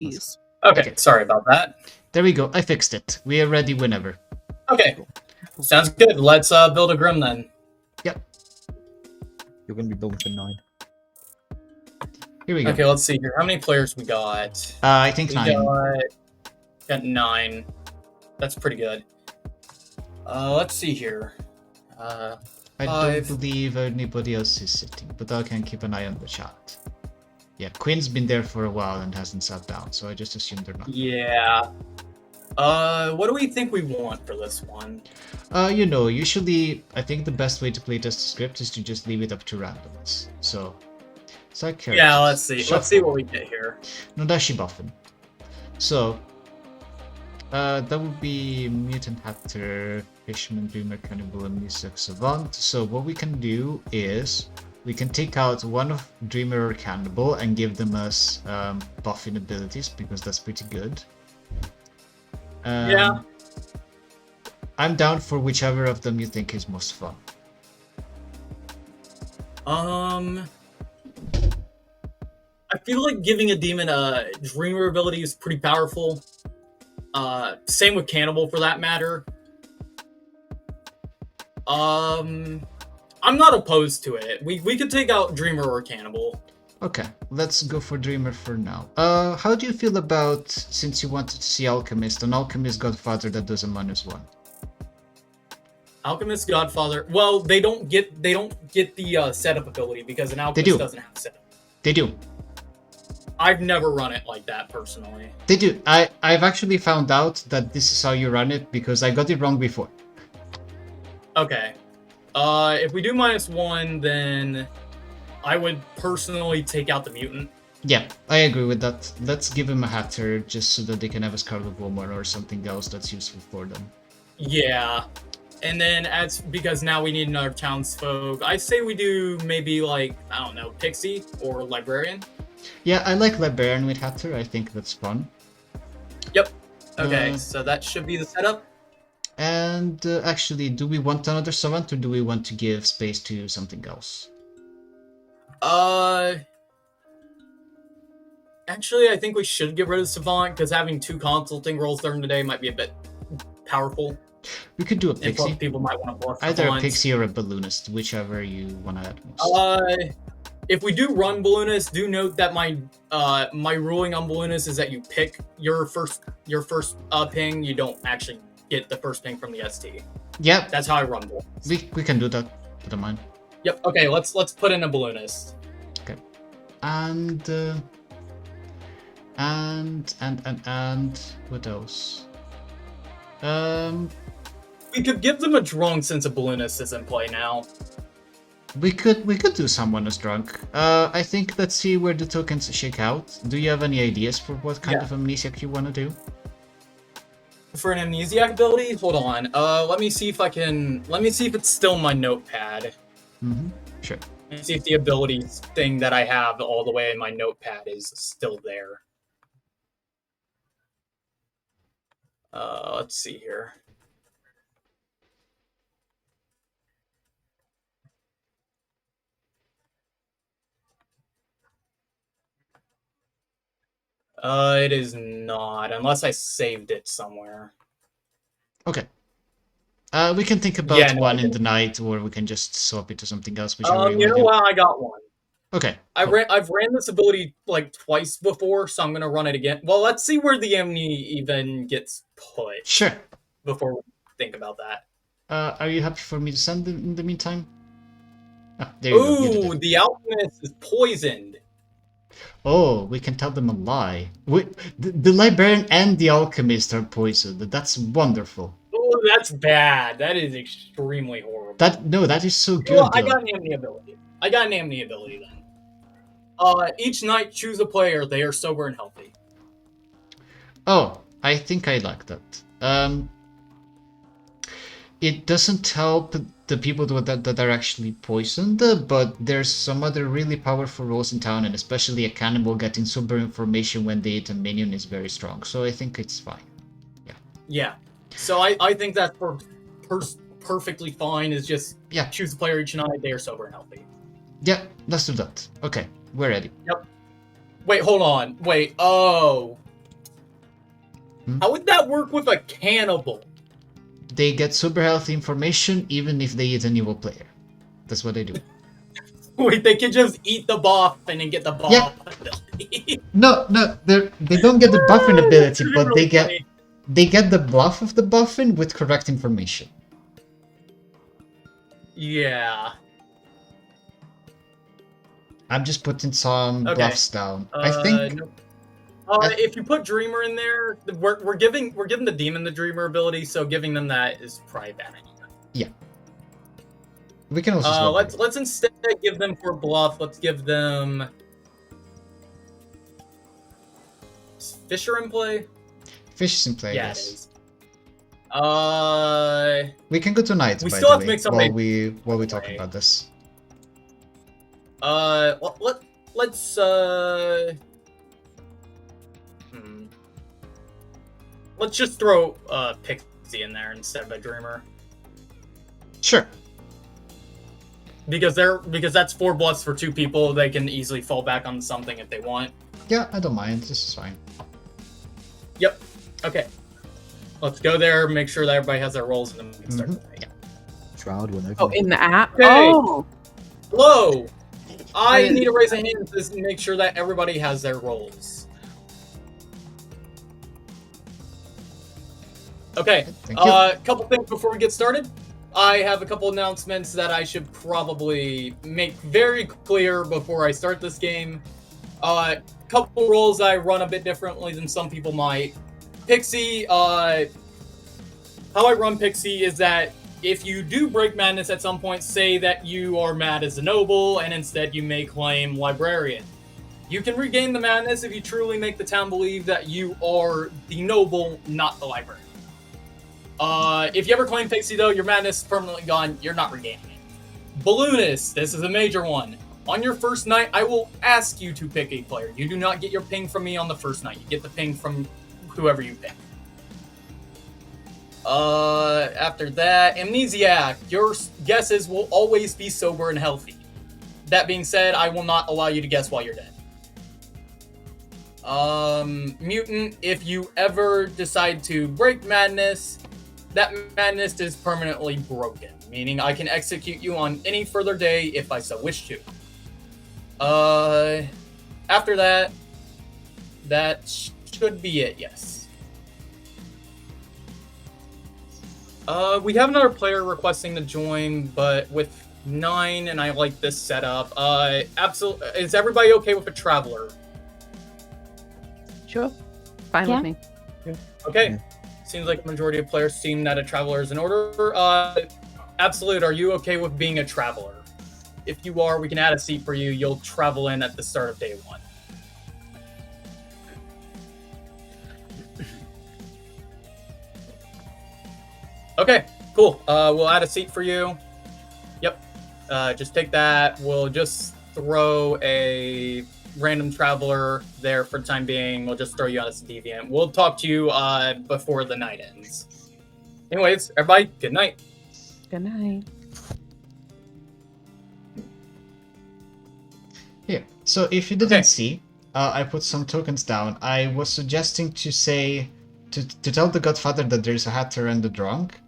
Please. Okay, sorry about that. There we go. I fixed it. We are ready whenever. Okay, sounds good. Let's build a Grim then. Yep. You're going to be building for 9. Here we go. Okay, let's see here. How many players we got? I think We 9. got 9. That's pretty good. Let's see here. I 5. don't believe anybody else is sitting, but I can keep an eye on the chat. Yeah, Quinn's been there for a while and hasn't sat down, so I just assumed they're not. Yeah. What do we think we want for this one? Usually I think the best way to playtest a script is to just leave it up to randomness. So, side characters. Yeah, let's see. Shuffle. Let's see what we get here. Nodashi Buffin. So, that would be Mutant Hatter, Fishman, Dreamer, Cannibal, and Music Savant. So what we can do is we can take out one of Dreamer or Cannibal and give them us buffing abilities, because that's pretty good. Yeah. I'm down for whichever of them you think is most fun. I feel like giving a demon a Dreamer ability is pretty powerful. Same with Cannibal for that matter. I'm not opposed to it. We could take out Dreamer or Cannibal. Okay, let's go for Dreamer for now. How do you feel about, since you wanted to see Alchemist, an Alchemist Godfather that does a -1? Alchemist Godfather. Well, they don't get the setup ability because an Alchemist doesn't have setup. They do. I've never run it like that personally. They do. I've actually found out that this is how you run it because I got it wrong before. Okay. If we do -1, then I would personally take out the mutant. Yeah, I agree with that. Let's give him a Hatter just so that they can have a Scarlet Woman or something else that's useful for them. Yeah. And then because now we need another townsfolk, I say we do maybe like, I don't know, Pixie or Librarian. Yeah, I like Librarian with Hatter. I think that's fun. Yep. Okay, so that should be the setup. And actually, do we want another Savant or do we want to give space to something else? Actually, I think we should get rid of Savant because having 2 consulting roles during the day might be a bit powerful. We could do a Pixie. And people might want to bluff either Savant. A Pixie or a Balloonist, whichever you want to add most. If we do run Balloonist, do note that my ruling on Balloonist is that you pick your first ping. You don't actually get the first ping from the ST. Yep. That's how I run Balloonist. We can do that. I don't mind. Yep. Okay. Let's put in a Balloonist. Okay. And what else? We could give them a drunk since a Balloonist is in play now. We could do someone as drunk. I think let's see where the tokens shake out. Do you have any ideas for what kind of amnesiac you want to do? For an amnesiac ability, hold on. Let me see if it's still in my notepad. Sure. Let me see if the abilities thing that I have all the way in my notepad is still there. Let's see here. It is not, unless I saved it somewhere. Okay. We can think about one in the night, or we can just swap it to something else. Whichever you know what? I got one. Okay. I've ran this ability like twice before, so I'm gonna run it again. Well, let's see where the Amni even gets put. Sure. Before we think about that. Are you happy for me to send them in the meantime? Ah, there you go. Ooh, the Alchemist is poisoned. Oh, we can tell them a lie. The Librarian and the Alchemist are poisoned. That's wonderful. Oh, that's bad. That is extremely horrible. That is so good. Well, I got an Amni ability. Then. Each night, choose a player. They are sober and healthy. Oh, I think I like that. It doesn't help the people that are actually poisoned, but there's some other really powerful roles in town, and especially a cannibal getting sober information when they hit a minion is very strong, so I think it's fine. Yeah. So I think that's perfectly fine, is just choose a player each night, they are sober and healthy. Yeah, let's do that. Okay, we're ready. Yep. Wait, hold on. Wait, oh. How would that work with a cannibal? They get super healthy information even if they eat an evil player. That's what they do. Wait, they could just eat the buff and then get the buff Yeah. ability. No, they don't get the buffing ability, This is but really they funny. get the bluff of the buffing with correct information. Yeah. I'm just putting some Okay. bluffs down. I think No. If you put Dreamer in there, we're giving the demon the Dreamer ability, so giving them that is probably bad anyway. we can also swap it. Let's instead give them for bluff. Let's give them. Is Fisher in play? Fish is in play, Yeah, yes. it is. We can go tonight, We by still the have to way, make somebody- while we talk Right. about this. Let's let's just throw Pixie in there instead of a Dreamer. Sure. Because that's 4 bluffs for 2 people. They can easily fall back on something if they want. Yeah, I don't mind. This is fine. Yep. Okay. Let's go there, make sure that everybody has their roles, and then we can start the night. Shroud whenever. Oh, in the app? Okay. Oh! Hello! I didn't- need to raise a hand to make sure that everybody has their roles. Okay. Thank you. Couple things before we get started. I have a couple announcements that I should probably make very clear before I start this game. Couple roles I run a bit differently than some people might. Pixie, how I run Pixie is that if you do break madness at some point, say that you are mad as a noble, and instead you may claim librarian. You can regain the madness if you truly make the town believe that you are the noble, not the librarian. If you ever claim Pixie, though, your madness is permanently gone. You're not regaining it. Balloonist, this is a major one. On your first night, I will ask you to pick a player. You do not get your ping from me on the first night. You get the ping from whoever you pick. After that, Amnesiac, your guesses will always be sober and healthy. That being said, I will not allow you to guess while you're dead. Mutant, if you ever decide to break madness, that madness is permanently broken, meaning I can execute you on any further day if I so wish to. After that, that should be it, yes. We have another player requesting to join, but with 9, and I like this setup. Absolutely, is everybody okay with a traveler? Sure. Fine Yeah. with me. Okay. Yeah. Seems like the majority of players seem that a traveler is in order. Absolute, are you okay with being a traveler? If you are, we can add a seat for you. You'll travel in at the start of day 1. Okay, cool. We'll add a seat for you. Yep. Just take that. We'll just throw a random traveler there for the time being. We'll just throw you out as a deviant. We'll talk to you before the night ends. Anyways, everybody, good night. Good night. Here. So if you didn't Okay. see, I put some tokens down. I was suggesting to say to tell the Godfather that there's a hatter and a drunk,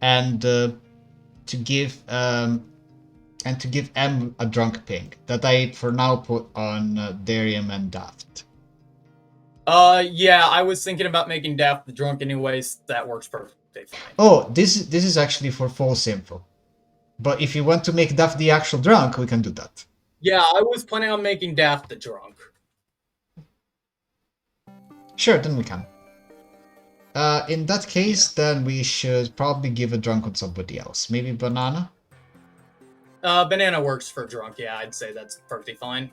and to give M a drunk ping that I for now put on Darium and Daft. Yeah, I was thinking about making Daft the drunk anyways. That works perfectly fine. Oh, this is actually for false info. But if you want to make Daft the actual drunk, we can do that. Yeah, I was planning on making Daft the drunk. Sure, then we can. In that case, then we should probably give a drunk on somebody else. Maybe Banana? Banana works for drunk. Yeah, I'd say that's perfectly fine.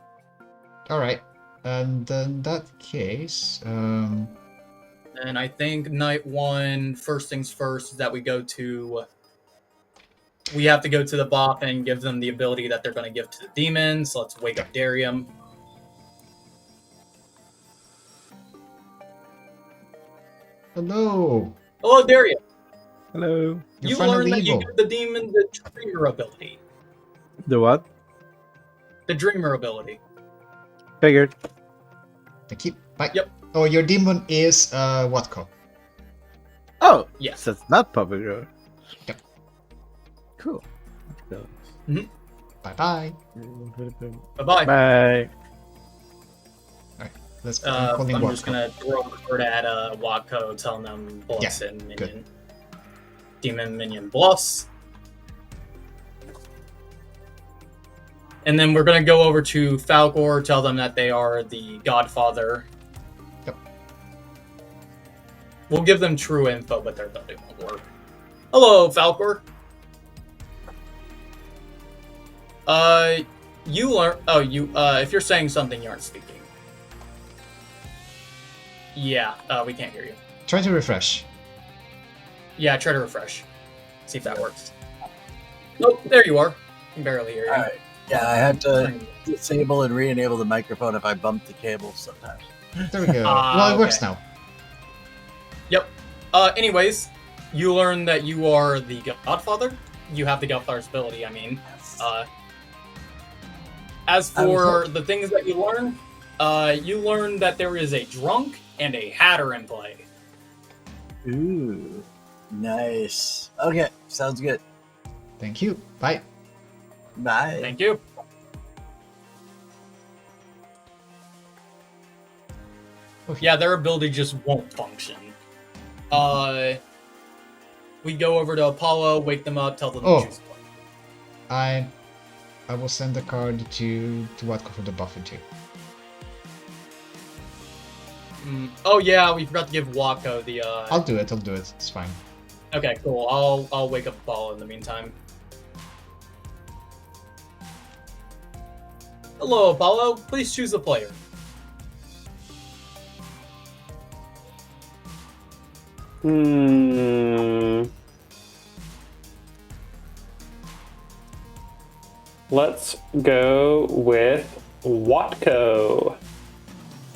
Alright. And in that case, And I think night 1, first things first, is that we have to go to the bop and give them the ability that they're going to give to the demons. So let's wake up Darium. hello! Hello, Darium. Hello. You're You finally learned that you evil. give the demon the dreamer ability. The what? The dreamer ability. Figured. Thank you. Bye. Yep. Oh, your demon is Watco. Oh, Yes. so it's not public road. Yep. Cool. Let's Bye-bye. go. Bye-bye. Bye. Let's go. I'm calling I'm just Watco. gonna throw a word at Watco, telling them bluffs Yeah, and minion. good. Demon minion bluffs. And then we're gonna go over to Falcor, tell them that they are the Godfather. Yep. We'll give them true info, but their building won't work. Hello, Falcor. You learn. Oh, you. If you're saying something, you aren't speaking. Yeah. We can't hear you. Try to refresh. Yeah, try to refresh. See if that works. Nope, there you are. I can barely hear you. All right. Yeah, I had to disable and re-enable the microphone if I bumped the cable sometimes. There we go. Well, it works okay. now. Yep. Anyways, you learn that you are the Godfather. You have the Godfather's ability, I mean. As for the things that you learn that there is a drunk and a hatter in play. Ooh, nice. Okay, sounds good. Thank you. Bye. Bye. Thank you. Okay. Yeah, their ability just won't function. We go over to Apollo, wake them up, tell them Oh. to choose one. I will send the card to Watco for the buffer too. Oh yeah, we forgot to give Wako the. I'll do it. It's fine. Okay, cool. I'll wake up Apollo in the meantime. Hello, Apollo. Please choose a player. Let's go with Watco. All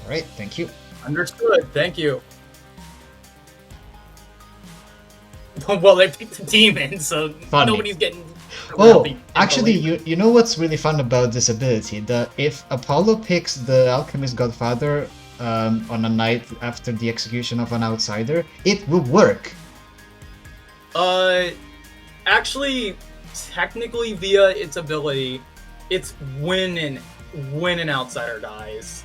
right. Thank you. Understood. Thank you. Well, they picked the demon, so Funny. nobody's getting. Oh, really actually, believe- you know what's really fun about this ability? That if Apollo picks the Alchemist Godfather on a night after the execution of an outsider, it will work. Actually, technically, via its ability, it's when an outsider dies.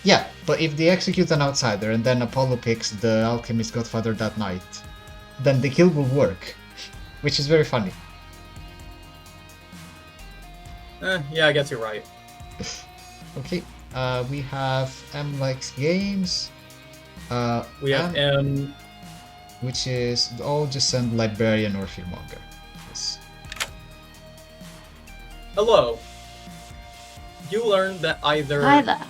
Yeah, but if they execute an outsider and then Apollo picks the Alchemist Godfather that night, then the kill will work, which is very funny. Yeah, I guess you're right. Okay, we have M likes games. We have M. Which is all just send librarian or fearmonger. Yes. Hello. You learned that either Hi there.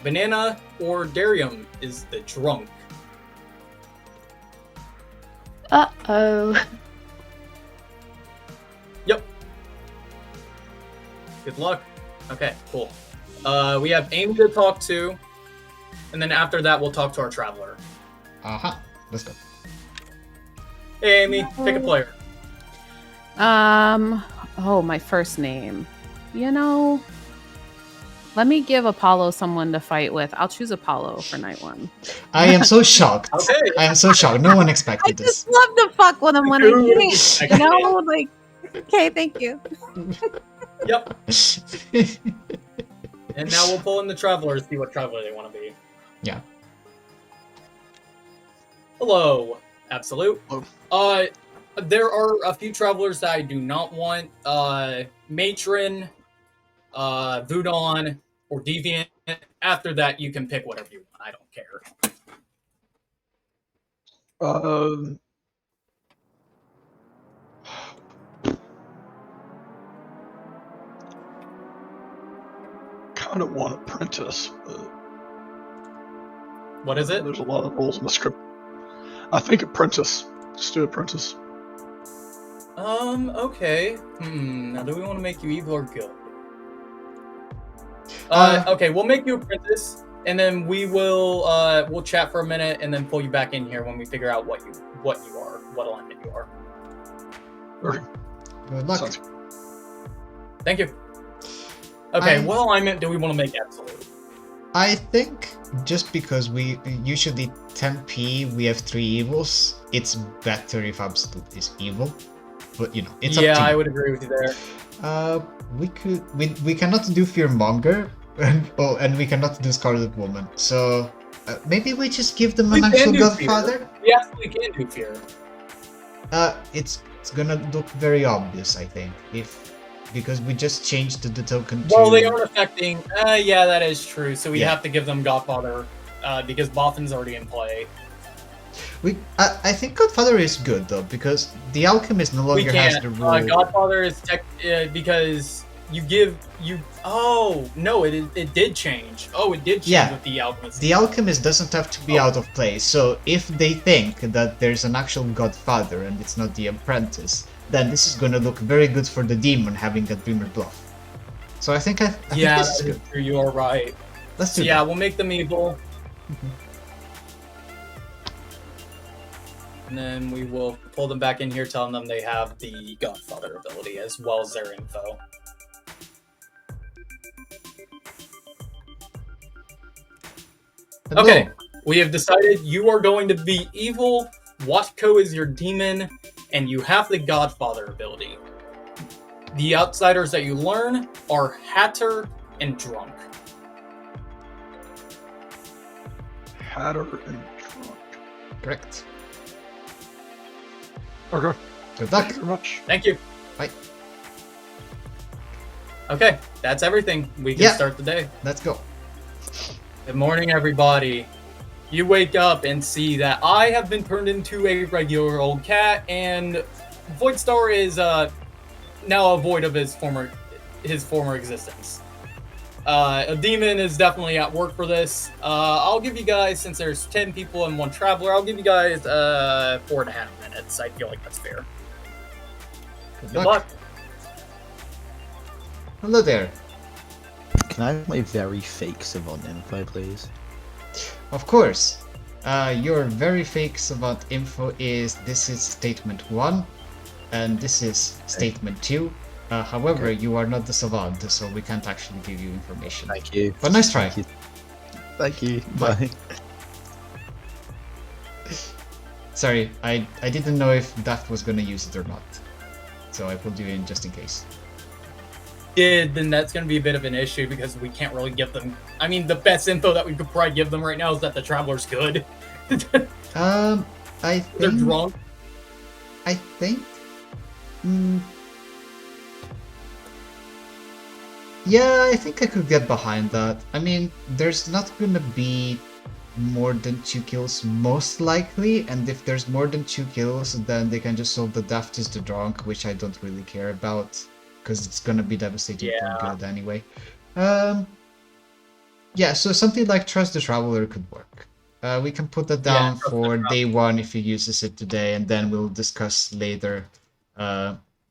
Banana or Darium is the drunk. Uh-oh. Yep. Good luck. Okay, cool. We have Amy to talk to, and then after that we'll talk to our traveler. Aha, let's go. Hey Amy, pick a player. Oh, my first name. You know, let me give Apollo someone to fight with. I'll choose Apollo for night one. I am so shocked. Okay. I am so shocked. No one I expected just this. love to fuck with him when I can. You know, like, okay, thank you. Yep. And now we'll pull in the travelers, see what traveler they want to be. Yeah. Hello, Absolute. Hello. There are a few travelers that I do not want. Matron, Voodon, or Deviant. After that, you can pick whatever you want. I don't care. Kind of want Apprentice, but What is it? there's a lot of rules in the script. I think Apprentice. Just do Apprentice. Okay. Now, do we want to make you evil or good? Okay, we'll make you apprentice, and then we'll chat for a minute, and then pull you back in here when we figure out what you are, what alignment you are. Okay. Good luck. Sounds good. Thank you. Okay, I- what alignment do we want to make absolute? I think just because we usually 10p, we have 3 evils, it's better if Absolute is evil. But you know, it's up to you. I would agree with you there. We cannot do Fearmonger, and we cannot do Scarlet Woman. So maybe we just give them an actual Godfather. We absolutely can do Fear. It's gonna look very obvious, I think, because we just changed the token to... Well, they aren't affecting... yeah, that is true. So we Yeah. have to give them Godfather, because Bothan's already in play. I think Godfather is good, though, because the Alchemist no We longer has can't. the rule... Godfather is because you give... Oh, no, it did change. Oh, it did change Yeah. with the Alchemist. The Alchemist doesn't have to be out of place, so if they think that there's an actual Godfather and it's not the Apprentice, then this is gonna look very good for the Demon having a Dreamer Bluff. So I think this is that good. is true. You are right. Let's do So, yeah, that. we'll make them evil. And then we will pull them back in here, telling them they have the Godfather ability as well as their info. Okay, we have decided you are going to be evil, Watko is your demon, and you have the Godfather ability. The outsiders that you learn are Hatter and Drunk. Hatter and Trunk. Correct. Okay. Good Thank luck. you very much. Thank you. Bye. Okay, that's everything. We can start the day. Let's go. Good morning, everybody. You wake up and see that I have been turned into a regular old cat, and Voidstar is now a void of his former existence. A demon is definitely at work for this. I'll give you guys, since there's 10 people and 1 traveler, I'll give you guys 4.5 minutes. I feel like that's fair. Good Good luck. luck. Hello there. Can I have my very fake Savant info, please? Of course. Your very fake Savant info is this is statement 1, and this is statement 2. However, you are not the Savant, so we can't actually give you information. Thank you. But nice try. Thank you. Bye. Sorry, I didn't know if Daft was gonna use it or not. So I pulled you in just in case. Then that's going to be a bit of an issue because we can't really give them... I mean, the best info that we could probably give them right now is that the Traveler's good. I They're think... drunk. I think... Yeah, I think I could get behind that. I mean, there's not gonna be more than 2 kills most likely, and if there's more than 2 kills, then they can just solve the Daft is the drunk, which I don't really care about, because it's gonna be devastating for good anyway. Yeah, so something like Trust the Traveler could work. We can put that down for day 1 if he uses it today, and then we'll discuss later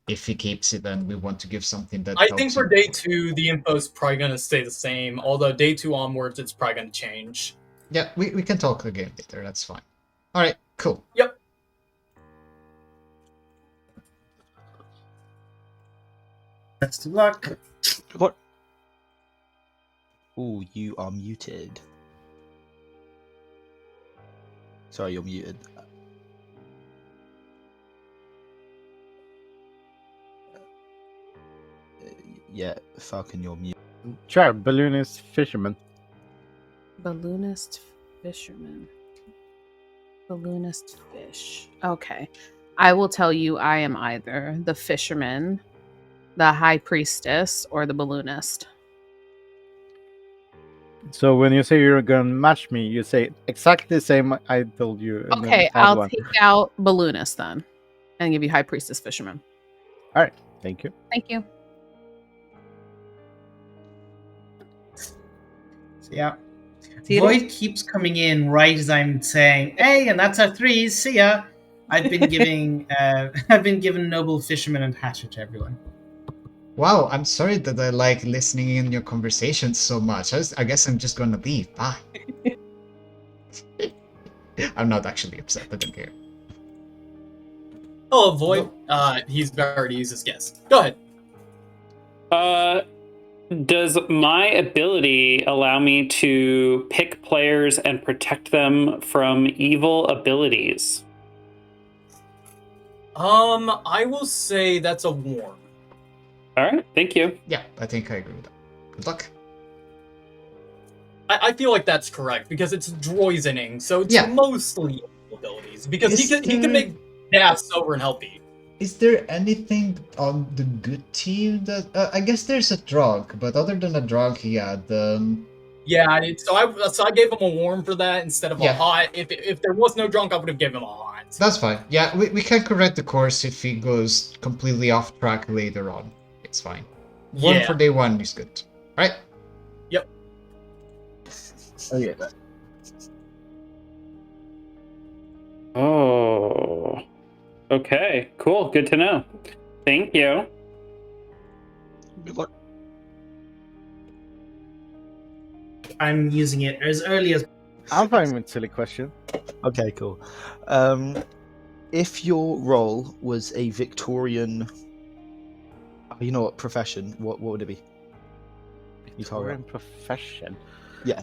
if he keeps it and we want to give something that I helps think for him. day 2, the info's probably going to stay the same, although day 2 onwards, it's probably going to change. Yeah, we can talk again later, that's fine. Alright, cool. Yep. Best of luck. Good luck. Ooh, you are muted. Sorry, you're muted. Yeah, Falcon, you're muted. Sure, balloonist fisherman. Balloonist fisherman. Balloonist fish. Okay. I will tell you I am either the fisherman, the high priestess, or the balloonist. So when you say you're gonna match me, you say exactly the same I told you. in the Okay, tab I'll one. take out balloonist then and give you high priestess fisherman. All right, thank you. Thank you. So, yeah. Void keeps coming in right as I'm saying, "Hey, and that's our 3s. See ya." I've been giving, I've been giving noble fisherman and hatcher to everyone. Wow, I'm sorry that I like listening in your conversations so much. I guess I'm just gonna leave. Bye. I'm not actually upset. I don't care. Oh, Void. He's already used his guess. Go ahead. Does my ability allow me to pick players and protect them from evil abilities? I will say that's a warm. All right, thank you. Yeah, I think I agree with that. Good luck. I feel like that's correct because it's droisening, so it's Yeah. mostly abilities. Because he Is can make Daft sober and healthy. Is there anything on the good team that... I guess there's a drug, but other than a drug, yeah, Yeah, so I gave him a warm for that instead of Yeah. a hot. If there was no drunk, I would have given him a hot. That's fine. Yeah, we can correct the course if he goes completely off track later on. It's fine. One Yeah. for day one is good. Alright? Yep. Oh yeah. Oh. Okay, cool. Good to know. Thank you. Good luck. I'm using it as early as. I'm fine with silly question. Okay, cool. If your role was a Victorian, you know what profession? What would it be? You talk Victorian about. profession. Yeah.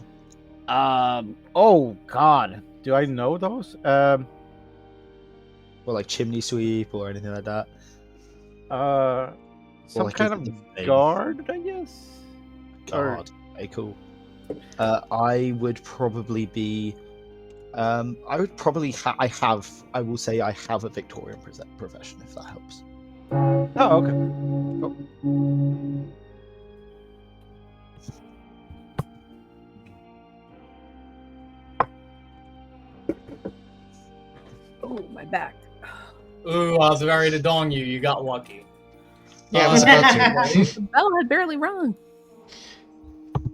Oh God. Do I know those? Or like chimney sweep or anything like that. Some like, kind is it of the same? guard, I guess. Or- God. Okay, cool. I would probably be. I would probably. I will say I have a Victorian profession, if that helps. Oh, okay. Cool. Oh, my back. Ooh, I was ready to dong you. You got lucky. Yeah, I was about to. The bell had barely rung.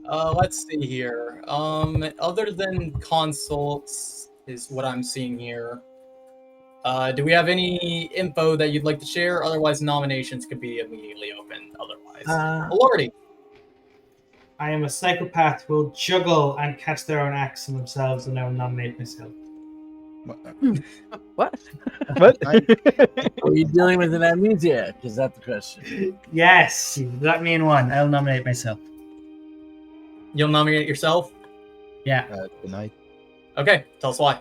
Let's see here. Other than consults is what I'm seeing here. Do we have any info that you'd like to share? Otherwise, nominations could be immediately opened. Otherwise, Lordy. I am a psychopath who will juggle and catch their own acts in themselves, and I will nominate myself. What? What? Are you dealing with an amnesiac? Is that the question? Yes, you got me in one. I'll nominate myself. You'll nominate yourself? Yeah. Good night. Okay, tell us why.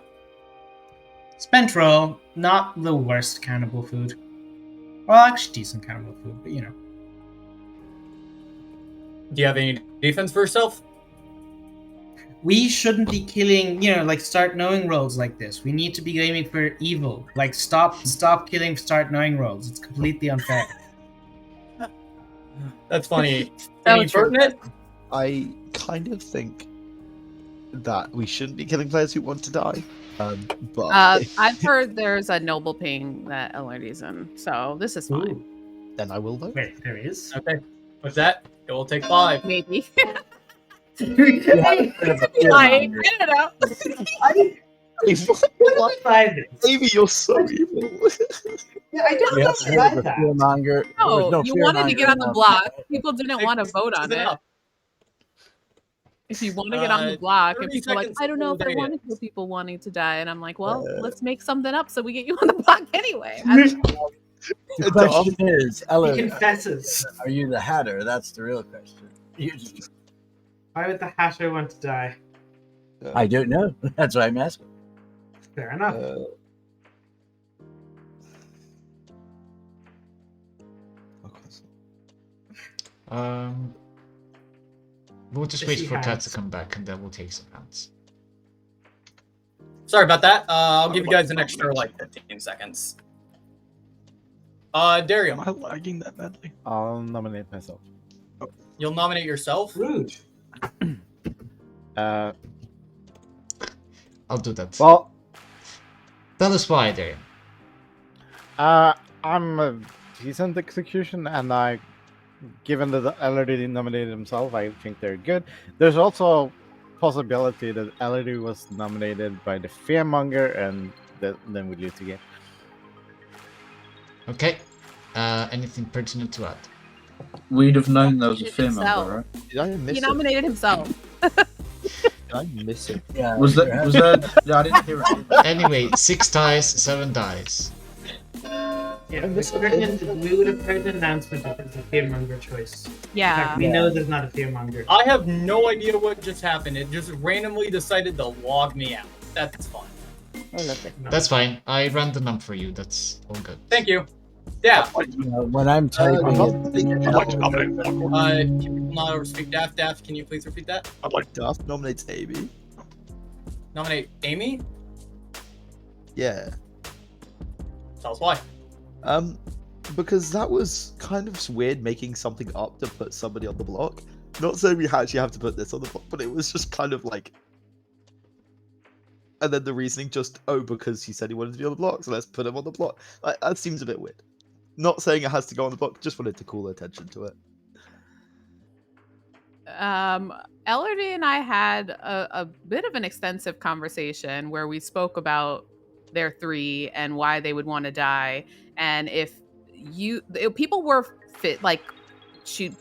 Spent roll, not the worst cannibal food. Well, actually, decent cannibal food, but you know. Do you have any defense for yourself? We shouldn't be killing, like start knowing rolls like this. We need to be aiming for evil. Like stop killing start knowing rolls. It's completely unfair. That's funny. So Any true. pertinent? I kind of think that we shouldn't be killing players who want to die. But I've heard there's a noble ping that LRD's in, so this is fine. Ooh. then I will vote. Wait, there is? Okay. With that, it will take 5. Maybe. You have a bit of a fear I monger. figured it out. Amy, you're so evil. Yeah, I don't You know have a bit of a fear monger. There was No, you fear wanted to monger get on the enough. block. People didn't want to vote on it. Enough. If you want to get on the block, and 30 people are like, seconds I don't know if I till want to data. kill people wanting to die, and I'm like, well, let's make something up so we get you on the block anyway. I don't know. The question is, He Ella, confesses. are you the Hatter? That's the real question. You just, Why would the Hatter want to die? I don't know. That's why I'm asking. Fair enough. We'll just If wait he for Cat to has. come back, and then we'll take some rounds. Sorry about that. I'll give you guys an extra, 15 seconds. Dario, Am I lagging that badly? I'll nominate myself. you'll nominate yourself? Rude. Uh, I'll do that. well, Tell us why, Darian. I'm a decent execution, and given that LRD nominated himself, I think they're good. There's also a possibility that LRD was nominated by the Fearmonger, and then we lose the game. Okay. Anything pertinent to add? We'd have known there was a Himself. fear right? Did I miss He it? nominated himself. Did I miss it? Yeah. Was there? Yeah, I didn't hear it. Anyway, 6 dice, 7 dice. Yeah, we would have heard an announcement that there's a fearmonger choice. Yeah. In fact, we know there's not a fearmonger. I have no idea what just happened. It just randomly decided to log me out. That's fine. Oh, lovely. That's fine. I ran the num for you. That's all good. Thank you. Yeah. When I'm typing I'd like to nominate Falcor. Can you not speak Daft? Daft, can you please repeat that? I'd like Daft nominates Amy. Nominate Amy? Yeah. Tell us why. Because that was kind of weird making something up to put somebody on the block. Not saying we actually have to put this on the block, but it was just kind of like. And then the reasoning just, because he said he wanted to be on the block, so let's put him on the block. Like, that seems a bit weird. Not saying it has to go on the block, just wanted to call attention to it. Ellerdy and I had a bit of an extensive conversation where we spoke about their three and why they would want to die, and if people were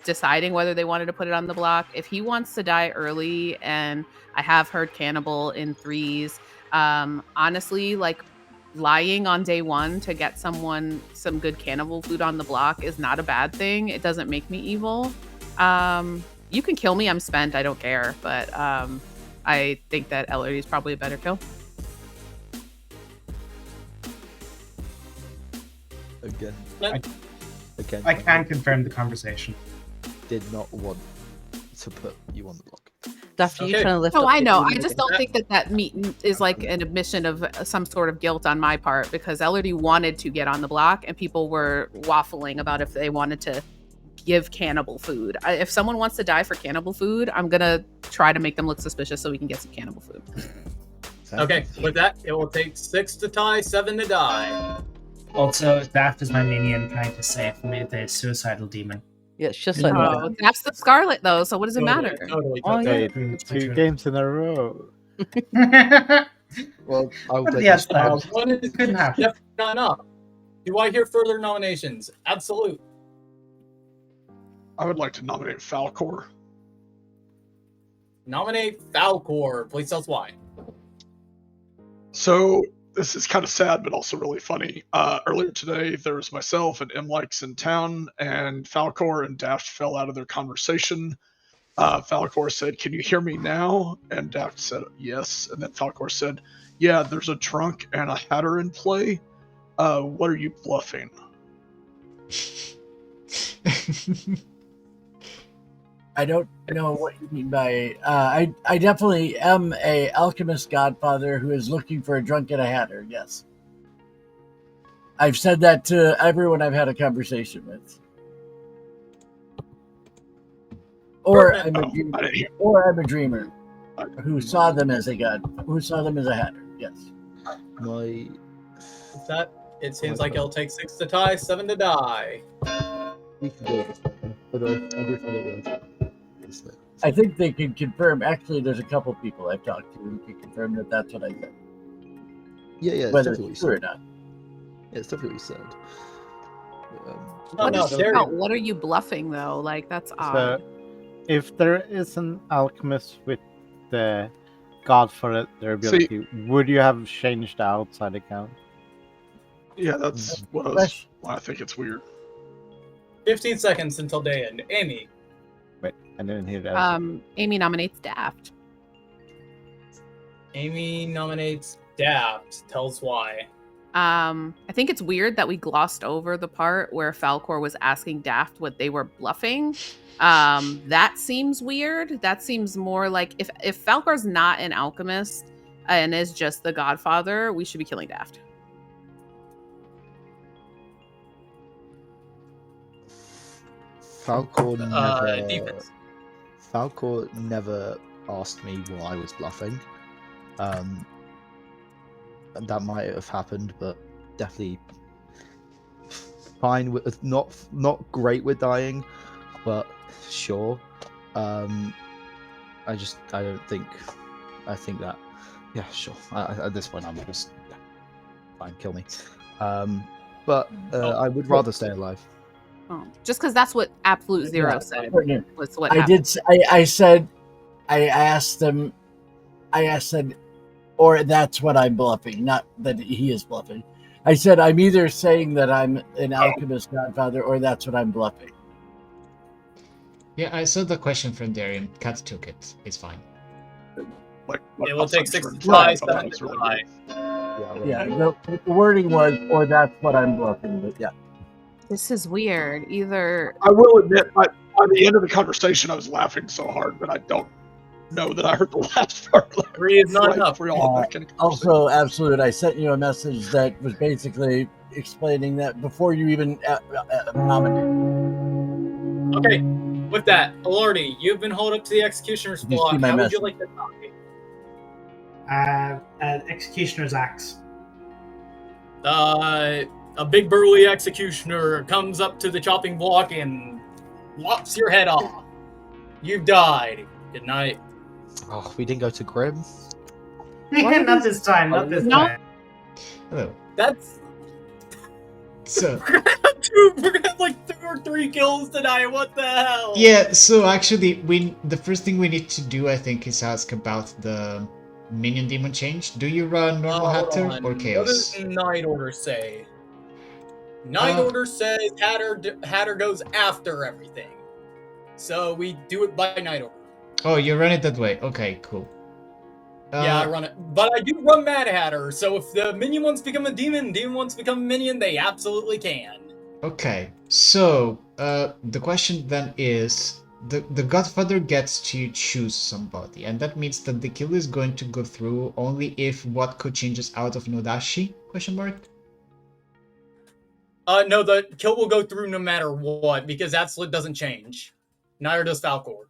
deciding whether they wanted to put it on the block. If he wants to die early, and I have heard cannibal in threes, honestly, like lying on day one to get someone some good cannibal food on the block is not a bad thing. It doesn't make me evil. You can kill me, I'm spent, I don't care, but I think that Ellerdy is probably a better kill. Again, I can confirm the conversation. Did not want to put you on the block. Daft, are you trying to lift Oh, up I the know. food? I just don't think that meat is like an admission of some sort of guilt on my part, because Ellerdy wanted to get on the block and people were waffling about if they wanted to give cannibal food. If someone wants to die for cannibal food, I'm going to try to make them look suspicious so we can get some cannibal food. Okay, with that, it will take 6 to tie, 7 to die. Also, Daft is my minion trying to save me the suicidal demon. Yeah, it's just like Oh, that's the Scarlet though, so what does it matter? Totally. Oh, yeah. Two games in a row. Well, I would Yes, like Daft. One is Couldn't happen. definitely not enough. Do I hear further nominations? Absolute. I would like to nominate Falcor. Nominate Falcor. Please tell us why. So this is kind of sad, but also really funny. Earlier today, there was myself and M-Likes in town, and Falcor and Daft fell out of their conversation. Falcor said, "Can you hear me now?" And Daft said, "Yes." And then Falcor said, "Yeah, there's a trunk and a hatter in play. What are you bluffing?" I don't know what you mean by. I definitely am a alchemist godfather who is looking for a drunk and a hatter. Yes, I've said that to everyone I've had a conversation with. Or I'm a dreamer, who saw them as a god, who saw them as a hatter. Yes. my. With that, it seems like it'll take 6 to tie, 7 to die. We can go with this one, but I do find it weird. I think they can confirm. Actually, there's a couple people I've talked to who can confirm that that's what I said. Yeah, Whether it's definitely it's true or what you not. said. Yeah, it's definitely what you said. What are you bluffing though? Like that's odd. So, if there is an alchemist with the god for their ability, would you have changed the outside account? Yeah, that's why I think it's weird. 15 seconds until day end. Amy. Wait, I didn't hear that. Amy nominates Daft. Amy nominates Daft. Tells why. I think it's weird that we glossed over the part where Falcor was asking Daft what they were bluffing. That seems weird. That seems more like if Falcor's not an alchemist and is just the godfather, we should be killing Daft. Falcor never. Defense. Falcor never asked me what I was bluffing. And that might have happened, but definitely fine with not great with dying, but sure. I think that yeah, sure. At this point, I'm just fine. Kill me. But I would rather stay alive. Oh, just because that's what Absolute Zero said was what I happened. did. I asked them. I said, or that's what I'm bluffing. Not that he is bluffing. I said I'm either saying that I'm an alchemist godfather or that's what I'm bluffing. Yeah, I saw the question from Darian. Cat took it. It's fine. Like, It will take 6 turn tries five, to that was really die. good. Yeah, the wording was, or that's what I'm bluffing, but yeah. This is weird. Either I will admit, by the end of the conversation, I was laughing so hard that I don't know that I heard the last part. 3 is not enough. For y'all back in Also, Absolute, I sent you a message that was basically explaining that before you even nominated. Okay, with that, Alardi, you've been hauled up to the Executioner's Did you block. see my How would you message? like to die? Executioner's axe. A big burly executioner comes up to the chopping block and lops your head off. You've died. Good night. Oh, we didn't go to Grim. Not this time. Not this time. Hello. That's So we're gonna have like 2 or 3 kills tonight. What the hell? yeah, so actually, the first thing we need to do, I think, is ask about the minion demon change. Do you run normal Hold Hatter on. or What Chaos? does Night Order say? Night Order says Hatter goes after everything. So we do it by Night Order. Oh, you run it that way. Okay, cool. Yeah, I run it. But I do run Mad Hatter, so if the minion wants to become a demon wants to become a minion, they absolutely can. Okay, so the question then is, the Godfather gets to choose somebody, and that means that the kill is going to go through only if Watko changes out of Nodashi? Question mark. No, the kill will go through no matter what, because Absolute doesn't change. Neither does Falcor.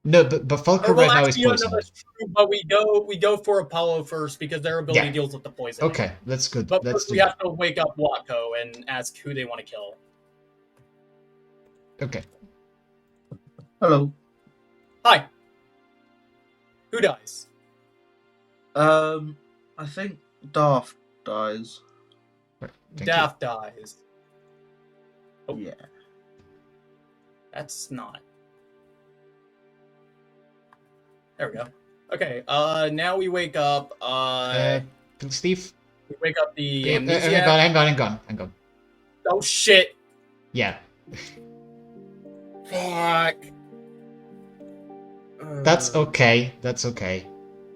No, but Falcor right now is poisoned. That's true, but we go for Apollo first because their ability deals with the poison. Okay, that's good. But Let's first do we that. have to wake up Watko and ask who they want to kill. Okay. Hello. Hi. Who dies? I think Daft dies. Daft dies. Oh. Yeah. That's not. There we go. Okay, now we wake up, Steve? we wake up the Yeah, amnesiac. hang on. Oh, shit. Yeah. Fuck. That's okay.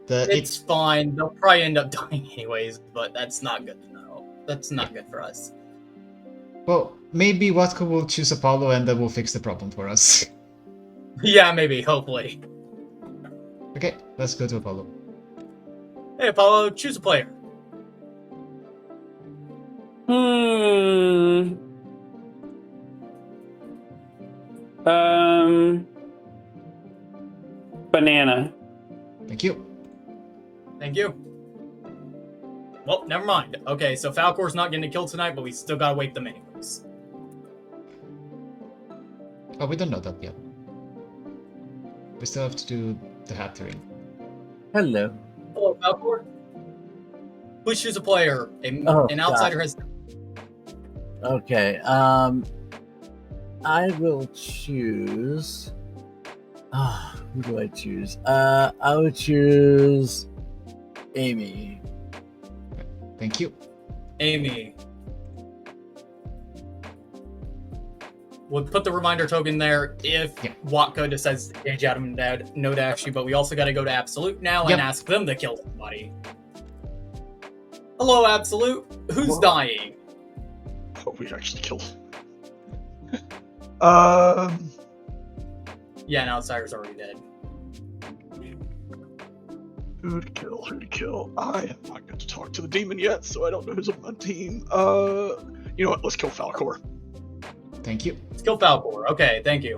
It's fine. They'll probably end up dying anyways, but that's not good to know. That's not good for us. Well, maybe Watko will choose Apollo and that will fix the problem for us. Yeah, maybe, hopefully. Okay, let's go to Apollo. Hey, Apollo, choose a player. Banana. Thank you. Thank you. Well, never mind. Okay, so Falcor's not getting a kill tonight, but we still gotta wake them anyways. Oh, we don't know that yet. We still have to do the hattering. Hello. Hello, Falcor. Please choose a player. An outsider has. Okay. I will choose. Who do I choose? I would choose Amy. Thank you. Amy. We'll put the reminder token there if Watko decides to engage out of Nodashi, but we also got to go to Absolute now and ask them to kill somebody. Hello, Absolute. Who's dying? Oh, we actually killed. Yeah, an outsider's already dead. Who to kill? Who to kill? I have not got to talk to the demon yet, so I don't know who's on my team. You know what? Let's kill Falcor. Thank you. Let's kill Falcor. Okay, thank you.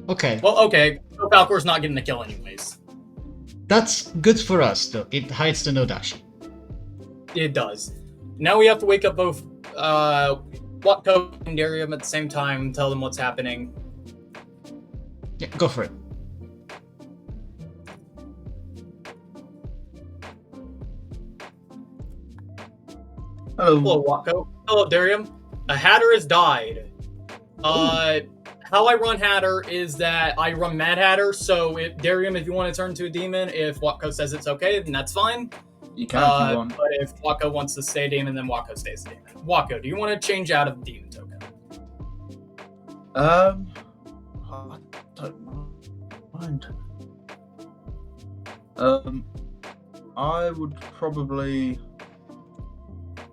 Okay. Well, okay. So Falcor's not getting the kill anyways. That's good for us, though. It hides the Nodashi. It does. Now we have to wake up both Watko and Darium at the same time, tell them what's happening. Yeah, go for it. Hello, Watko. Hello, Darium. A Hatter has died. How I run Hatter is that I run Mad Hatter, so if Darium, if you want to turn to a demon, if Watko says it's okay, then that's fine. You can if you want. But if Wako wants to stay demon, then Wako stays demon. Wako, do you want to change out of the demon token? I don't mind. I would probably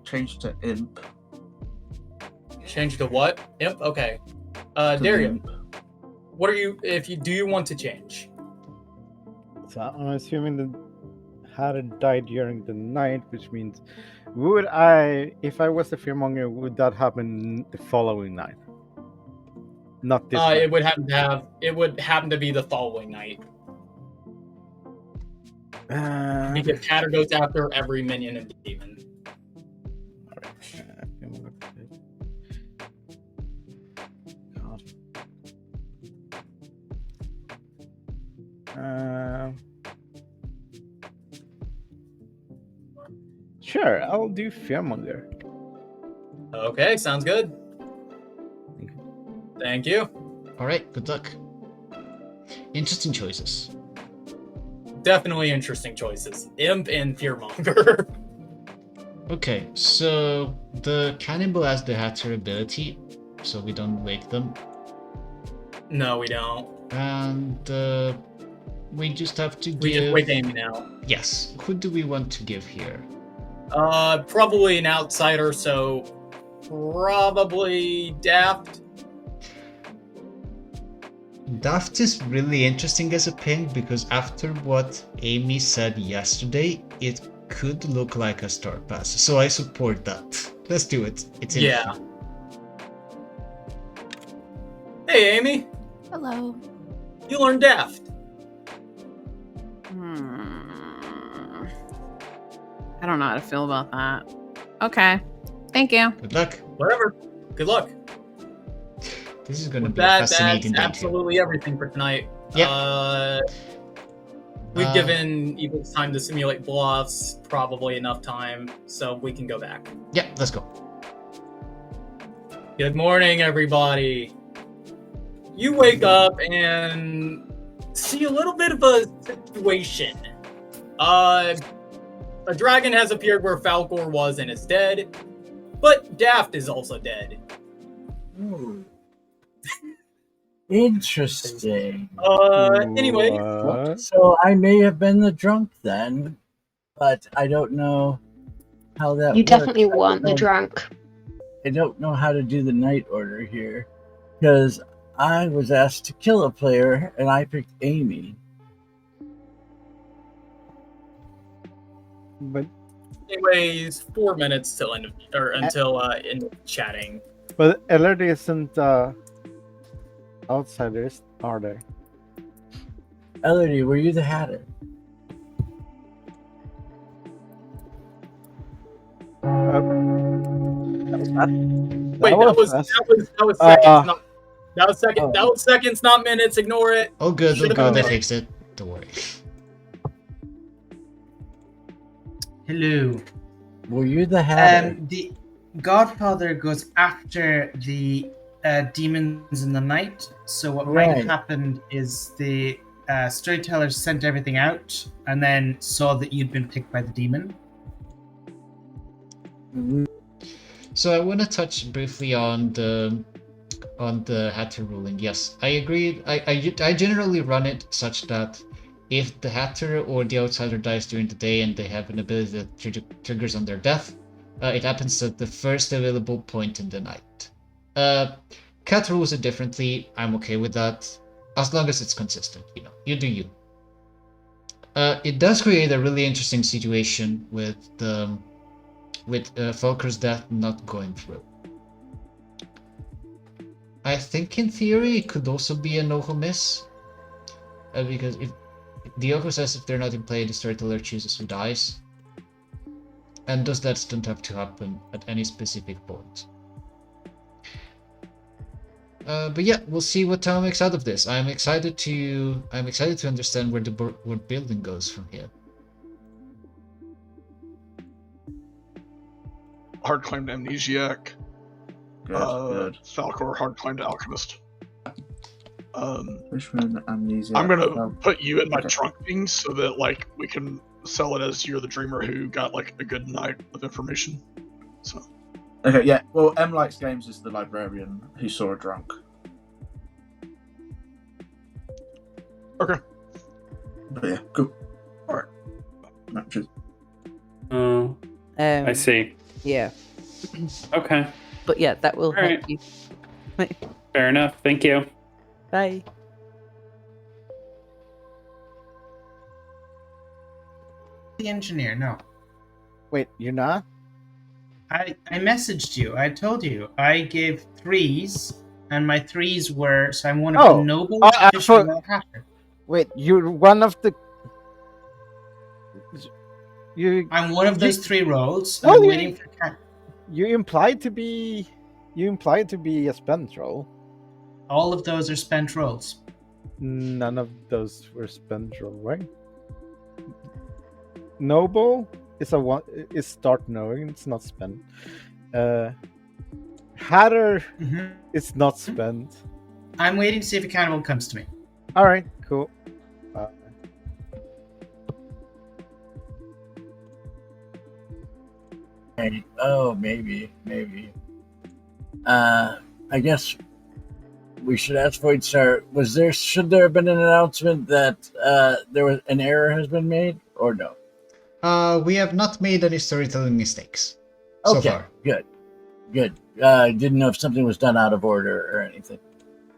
change to imp. Change to what? Imp? Okay. To Dario, imp. what are you, do you want to change? So I'm assuming the Hatter died during the night, which means would I, if I was the fearmonger, would that happen the following night? Not this night. It would happen to be the following night. Because Hatter goes after every minion and demon. Sure, I'll do fearmonger. Okay, sounds good. Thank you. All right, good luck. Interesting choices. Definitely interesting choices. Imp and Fearmonger. Okay, so the cannibal has the Hatter ability, so we don't wake them. No, we don't. And we just have to give... We just wake Amy now. Yes. Who do we want to give here? Probably an outsider, so probably Daft. Daft is really interesting as a ping because after what Amy said yesterday, it could look like a star pass. So I support that. Let's do it. It's yeah. Hey, Amy. Hello. You learned Daft. I don't know how to feel about that. Okay. Thank you. Good luck. Whatever. Good luck. This is going to be a fascinating day. That's absolutely everything for tonight. Yeah. We've given Evil time to simulate bluffs, probably enough time, so we can go back. Yeah, let's go. Good morning, everybody. You wake up and see a little bit of a situation. A dragon has appeared where Falcor was and is dead, but Daft is also dead. Interesting. Anyway. So I may have been the drunk then, but I don't know how that You works. definitely weren't the drunk. I don't know how to do the night order here, because I was asked to kill a player, and I picked Amy. But Anyways, 4 minutes till end of chatting. But LRD isn't outsiders, are they? Elodie, were you the Hatter? Wait, that was seconds. That was seconds, not minutes. Ignore it. Oh, good. Should've Look, been I fixed it. Don't worry. Hello. Were you the Hatter? The Godfather goes after the demons in the night. So what might have happened is the Storyteller sent everything out and then saw that you'd been picked by the demon. So I want to touch briefly on the Hatter ruling. Yes, I agree. I generally run it such that if the Hatter or the outsider dies during the day and they have an ability that triggers on their death, it happens at the first available point in the night. Cat rules it differently. I'm okay with that, as long as it's consistent. You know, you do you. It does create a really interesting situation with Falker's death not going through. I think in theory it could also be a no-ho miss, because if Dioko says if they're not in play, the Storyteller chooses who dies, and those deaths don't have to happen at any specific point. But yeah, we'll see what Tao makes out of this. I'm excited to understand where the world building goes from here. Hard claimed amnesiac. Good. Falcor hard claimed alchemist. Fishman, amnesiac. I'm gonna put you in my trunk things so that like we can sell it as you're the dreamer who got like a good night of information. So. Okay, yeah. Well, M Likes Games is the librarian who saw a drunk. Okay. But yeah, cool. All right. Matches. Oh, I see. Yeah. Okay. But yeah, that will All help right. you. Fair enough. Thank you. Bye. The engineer, no. Wait, you're not? I messaged you. I told you. I gave 3s, and my 3s were, so I'm one of the nobles. Wait, you're one of the... I'm one of those 3 roles. No, I'm waiting for Cat. You implied to be a spent roll. All of those are spent rolls. None of those were spent roll, right? Noble is start knowing, it's not spent. Hatter is not spent. I'm waiting to see if a cannibal comes to me. All right, cool. Oh, maybe. I guess we should ask Voidstar. Should there have been an announcement that there was an error has been made, or no? We have not made any storytelling mistakes so far. Good. Didn't know if something was done out of order or anything.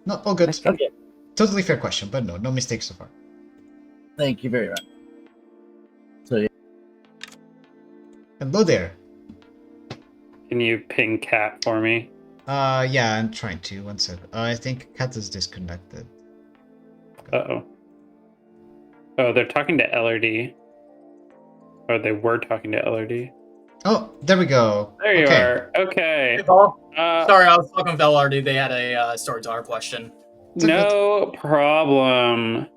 No, all good. Okay. Totally fair question, but no mistakes so far. Thank you very much. So yeah. Hello there. Can you ping Cat for me? Yeah, I'm trying to. 1 sec. I think Cat is disconnected. Uh-oh. Oh, they're talking to LRD. Or they were talking to LRD. Oh, there we go. There you are. Okay. Hey, Paul. Sorry, I was talking with LRD. They had a Storyteller question. No problem.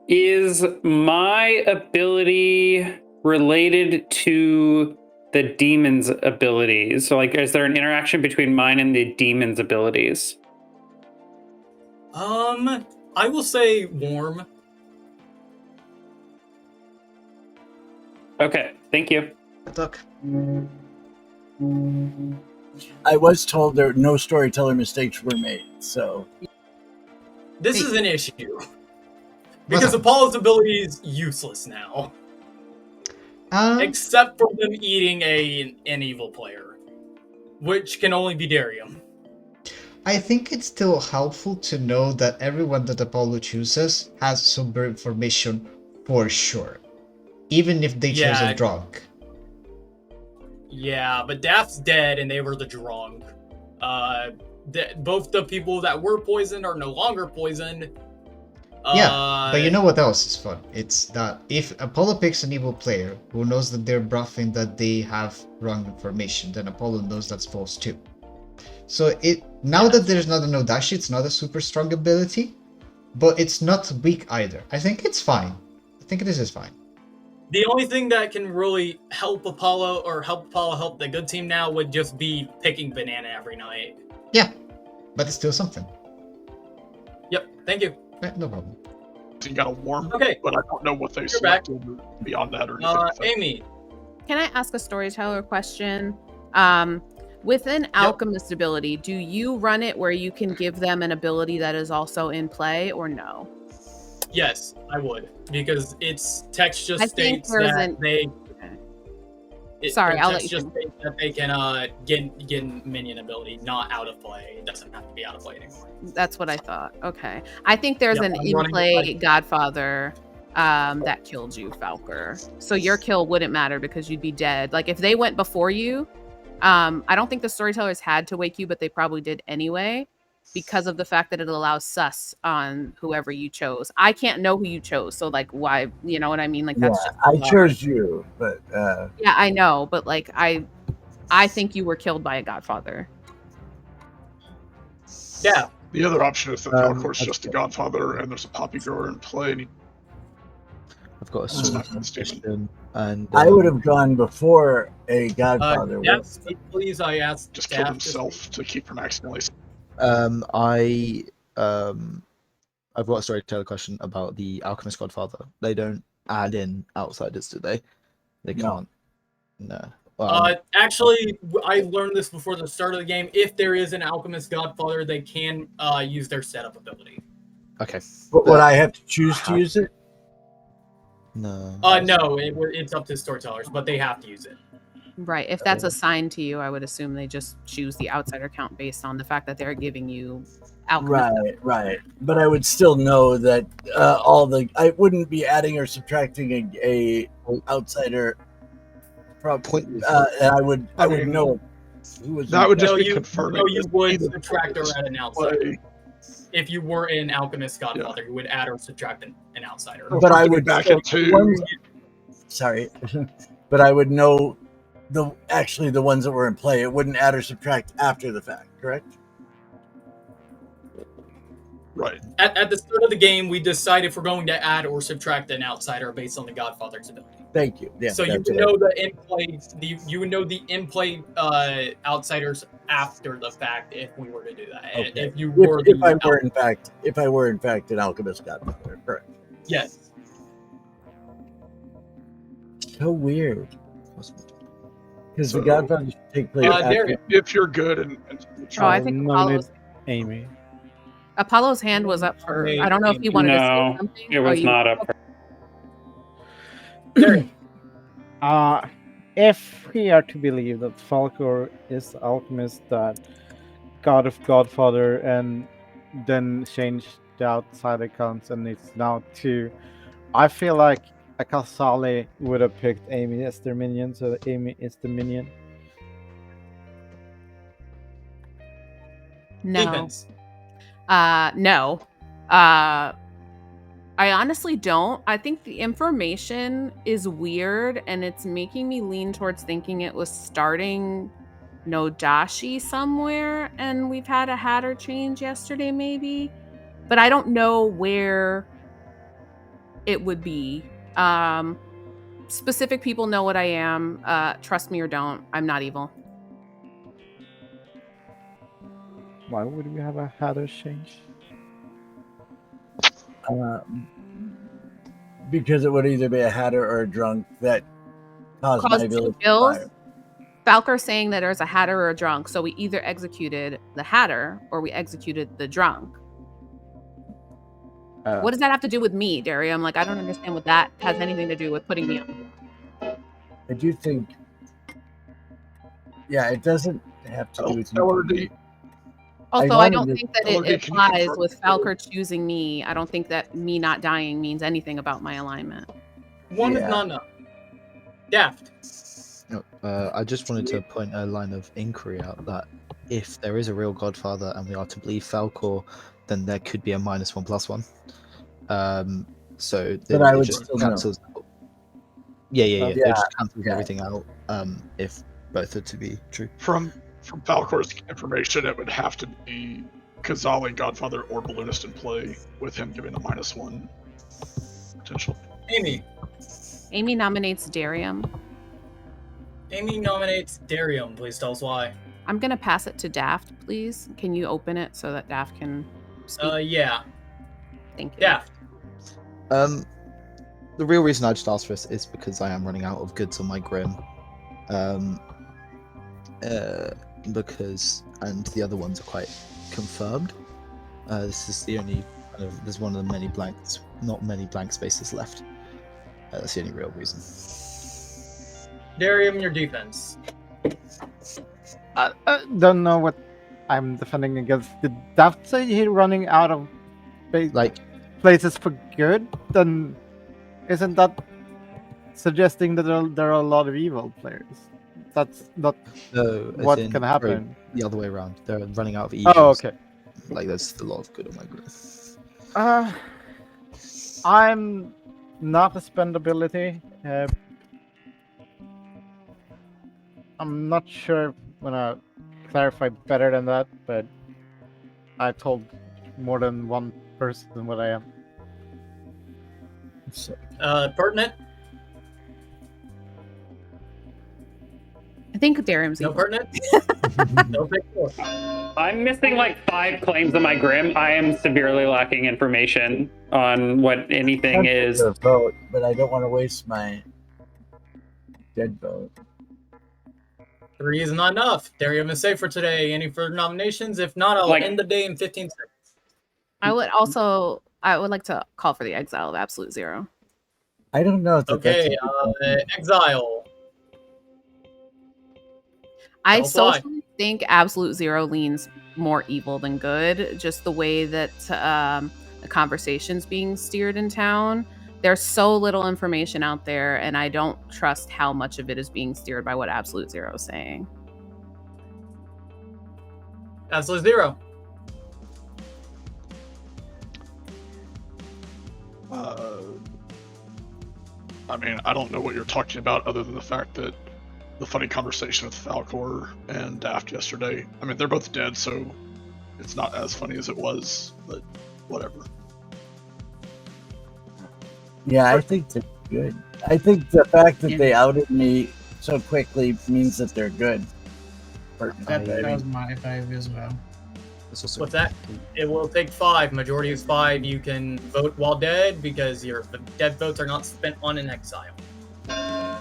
Is my ability related to the demon's abilities? So, like, is there an interaction between mine and the demon's abilities? I will say warm. Okay, thank you. Look. I was told there no storyteller mistakes were made, so This is an issue. Because Apollo's ability is useless now. Except for them eating an evil player. Which can only be Darium. I think it's still helpful to know that everyone that Apollo chooses has super information for sure. Even if they chose a drunk. Yeah, but Daft's dead and they were the drunk. Both the people that were poisoned are no longer poisoned. Yeah, but you know what else is fun? It's that if Apollo picks an evil player who knows that they're bluffing that they have wrong information, then Apollo knows that's false too. So now that there's not an Odashi, it's not a super strong ability, but it's not weak either. I think it's fine. I think this is fine. The only thing that can really help Apollo help the good team now would just be picking banana every night. Yeah, but it's still something. Yep, thank you. No problem. You got a warm, okay, but I don't know what they selected beyond that or anything. Like that. Amy. Can I ask a storyteller question? With an alchemist ability, do you run it where you can give them an ability that is also in play, or no? Yes, I would, because its text just states that they. Sorry, I'll let you. Just states that they can get minion ability, not out of play. It doesn't have to be out of play anymore. That's what I thought. Okay, I think there's an in-play Godfather that killed you, Falker. So your kill wouldn't matter because you'd be dead. Like if they went before you, I don't think the storytellers had to wake you, but they probably did anyway. Because of the fact that it allows sus on whoever you chose. I can't know who you chose, so like why, you know what I mean? Like that's just I chose you, but yeah, I know, but like I think you were killed by a Godfather. Yeah. The other option is that Falcor's just a Godfather and there's a poppy grower in play. And I've got a suggestion, and I would have gone before a Godfather. Yes, please. I asked. Just killed himself to keep from accidentally. I've got a storyteller question about the Alchemist Godfather. They don't add in outsiders, do they? They No. can't. No. Actually, I learned this before the start of the game. If there is an Alchemist Godfather, they can use their setup ability. Okay. But would I have to choose to use it? No. No, it's up to storytellers, but they have to use it. Right. If that's assigned to you, I would assume they just choose the outsider count based on the fact that they're giving you alchemist. Right. But I would still know that I wouldn't be adding or subtracting a outsider. And I would know who was. That would just No, be you confirming. would subtract or add an outsider. If you were an Alchemist Godfather, you would add or subtract an outsider. But I would back still- into. Sorry, but I would know the ones that were in play. It wouldn't add or subtract after the fact, correct? Right. At the start of the game, we decide if we're going to add or subtract an outsider based on the Godfather's ability. Thank you. Yeah. So you would know the in-play outsiders after the fact if we were to do that. Okay. If you were if I were in fact an Alchemist Godfather, correct? Yes. So weird. Because the Godfather should take place after. If you're good and Oh, I think Apollo's, Amy. Apollo's hand was up for. I don't know if he wanted to say something. It was not up for. If we are to believe that Falcor is the alchemist that God of Godfather and then changed the outside accounts and it's now 2, I feel like Akasali would have picked Amy as their minion, so Amy is the minion. No. Defense. No. I honestly don't. I think the information is weird and it's making me lean towards thinking it was starting Nodashi somewhere and we've had a Hatter change yesterday maybe. But I don't know where it would be. Specific people know what I am. Trust me or don't. I'm not evil. Why would we have a Hatter change? Because it would either be a Hatter or a drunk that caused my Caused ability two to kills. fire. Falker's saying that there's a Hatter or a drunk, so we either executed the Hatter or we executed the drunk. What does that have to do with me, Darium? Like, I don't understand what that has anything to do with putting me on. I do think. Yeah, it doesn't have to do with you. Also, I don't think that Elodie, it can you applies confirm- with Falker choosing me. I don't think that me not dying means anything about my alignment. One Yeah. is not enough. Daft. I just wanted to point a line of inquiry out that if there is a real Godfather and we are to believe Falcor, then there could be a -1/+1. So But I it would just still know. cancels. Yeah. It Yeah, just cancels yeah. everything out. If both are to be true. From Falcor's information, it would have to be Kazali, Godfather, or Balloonist in play, with him giving the -1 potential. Amy nominates Darium. Amy nominates Darium. Please tell us why. I'm gonna pass it to Daft, please. Can you open it so that Daft can speak? Yeah. Thank you. Daft. The real reason I just asked for this is because I am running out of goods on my Grim. Because the other ones are quite confirmed. This is the only there's one of the many blanks, not many blank spaces left. That's the only real reason. Darium, your defense. I don't know what I'm defending against. Did Daft say he's running out of places for good? Then isn't that suggesting that there are a lot of evil players? That's not what can happen. The other way around. They're running out of evils. Oh, okay. Like there's a lot of good on my group. I'm not a spendability. I'm not sure when I clarify better than that, but I told more than one person what I am. Pertinent? I think Darium's No evil. pertinent? No pick 4. I'm missing like 5 claims on my Grim. I am severely lacking information. on what anything is. To vote, but I don't want to waste my dead vote. 3 is not enough. Darium is safe for today. Any further nominations? If not, I'll end the day in 15 seconds. I would like to call for the exile of Absolute Zero. I don't know. Okay, exile. I Don't fly. socially think Absolute Zero leans more evil than good. Just the way that the conversation's being steered in town. There's so little information out there, and I don't trust how much of it is being steered by what Absolute Zero is saying. Absolute Zero. I mean, I don't know what you're talking about other than the fact that the funny conversation with Falcor and Daft yesterday. I mean, they're both dead, so it's not as funny as it was, but whatever. Yeah, I think they're good. I think the fact that they outed me so quickly means that they're good. That was my 5 as well. What's that? It will take 5. Majority is 5. You can vote while dead because your dead votes are not spent on an exile. I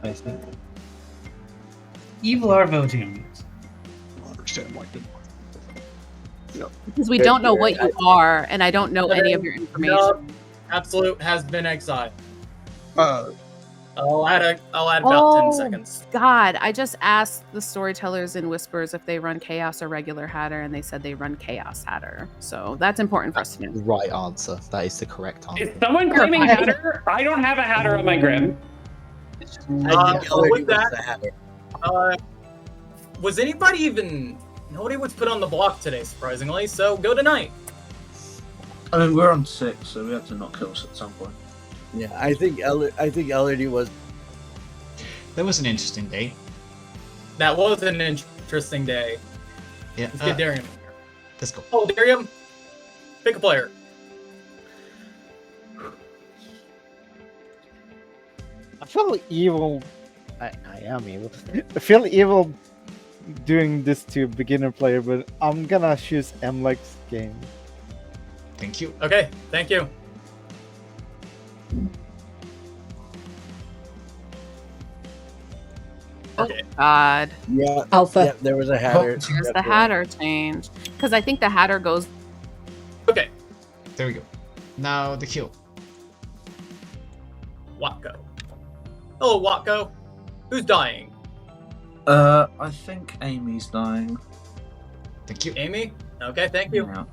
think. Evil are voting on this. I understand why good. Yep. Because we don't know what you are, and I don't know any of your information. No, Absolute has been exiled. I'll add about 10 seconds. God, I just asked the storytellers in Whispers if they run Chaos or regular Hatter, and they said they run Chaos Hatter. So that's important for us to know. The right answer. That is the correct answer. Is someone claiming Hatter? I don't have a Hatter on my grim. With that, was anybody even... Nobody was put on the block today, surprisingly, so go tonight. I mean, we're on 6, so we have to not kill us at some point. Yeah, I think Elodie was. That was an interesting day. That was an interesting day. Yeah. Let's get Darium. Let's go. Oh, Darium, pick a player. I feel evil. I am evil. I feel evil doing this to beginner player, but I'm gonna choose Mlike's game. Thank you. Okay, thank you. Okay. God. Yeah. Alpha. Yeah, there was a Hatter. There's the Hatter change. Because I think the Hatter goes... Okay. There we go. Now the kill. Watko. Hello, Watko. Who's dying? I think Amy's dying. Thank you. Amy? Okay, thank you. Yeah.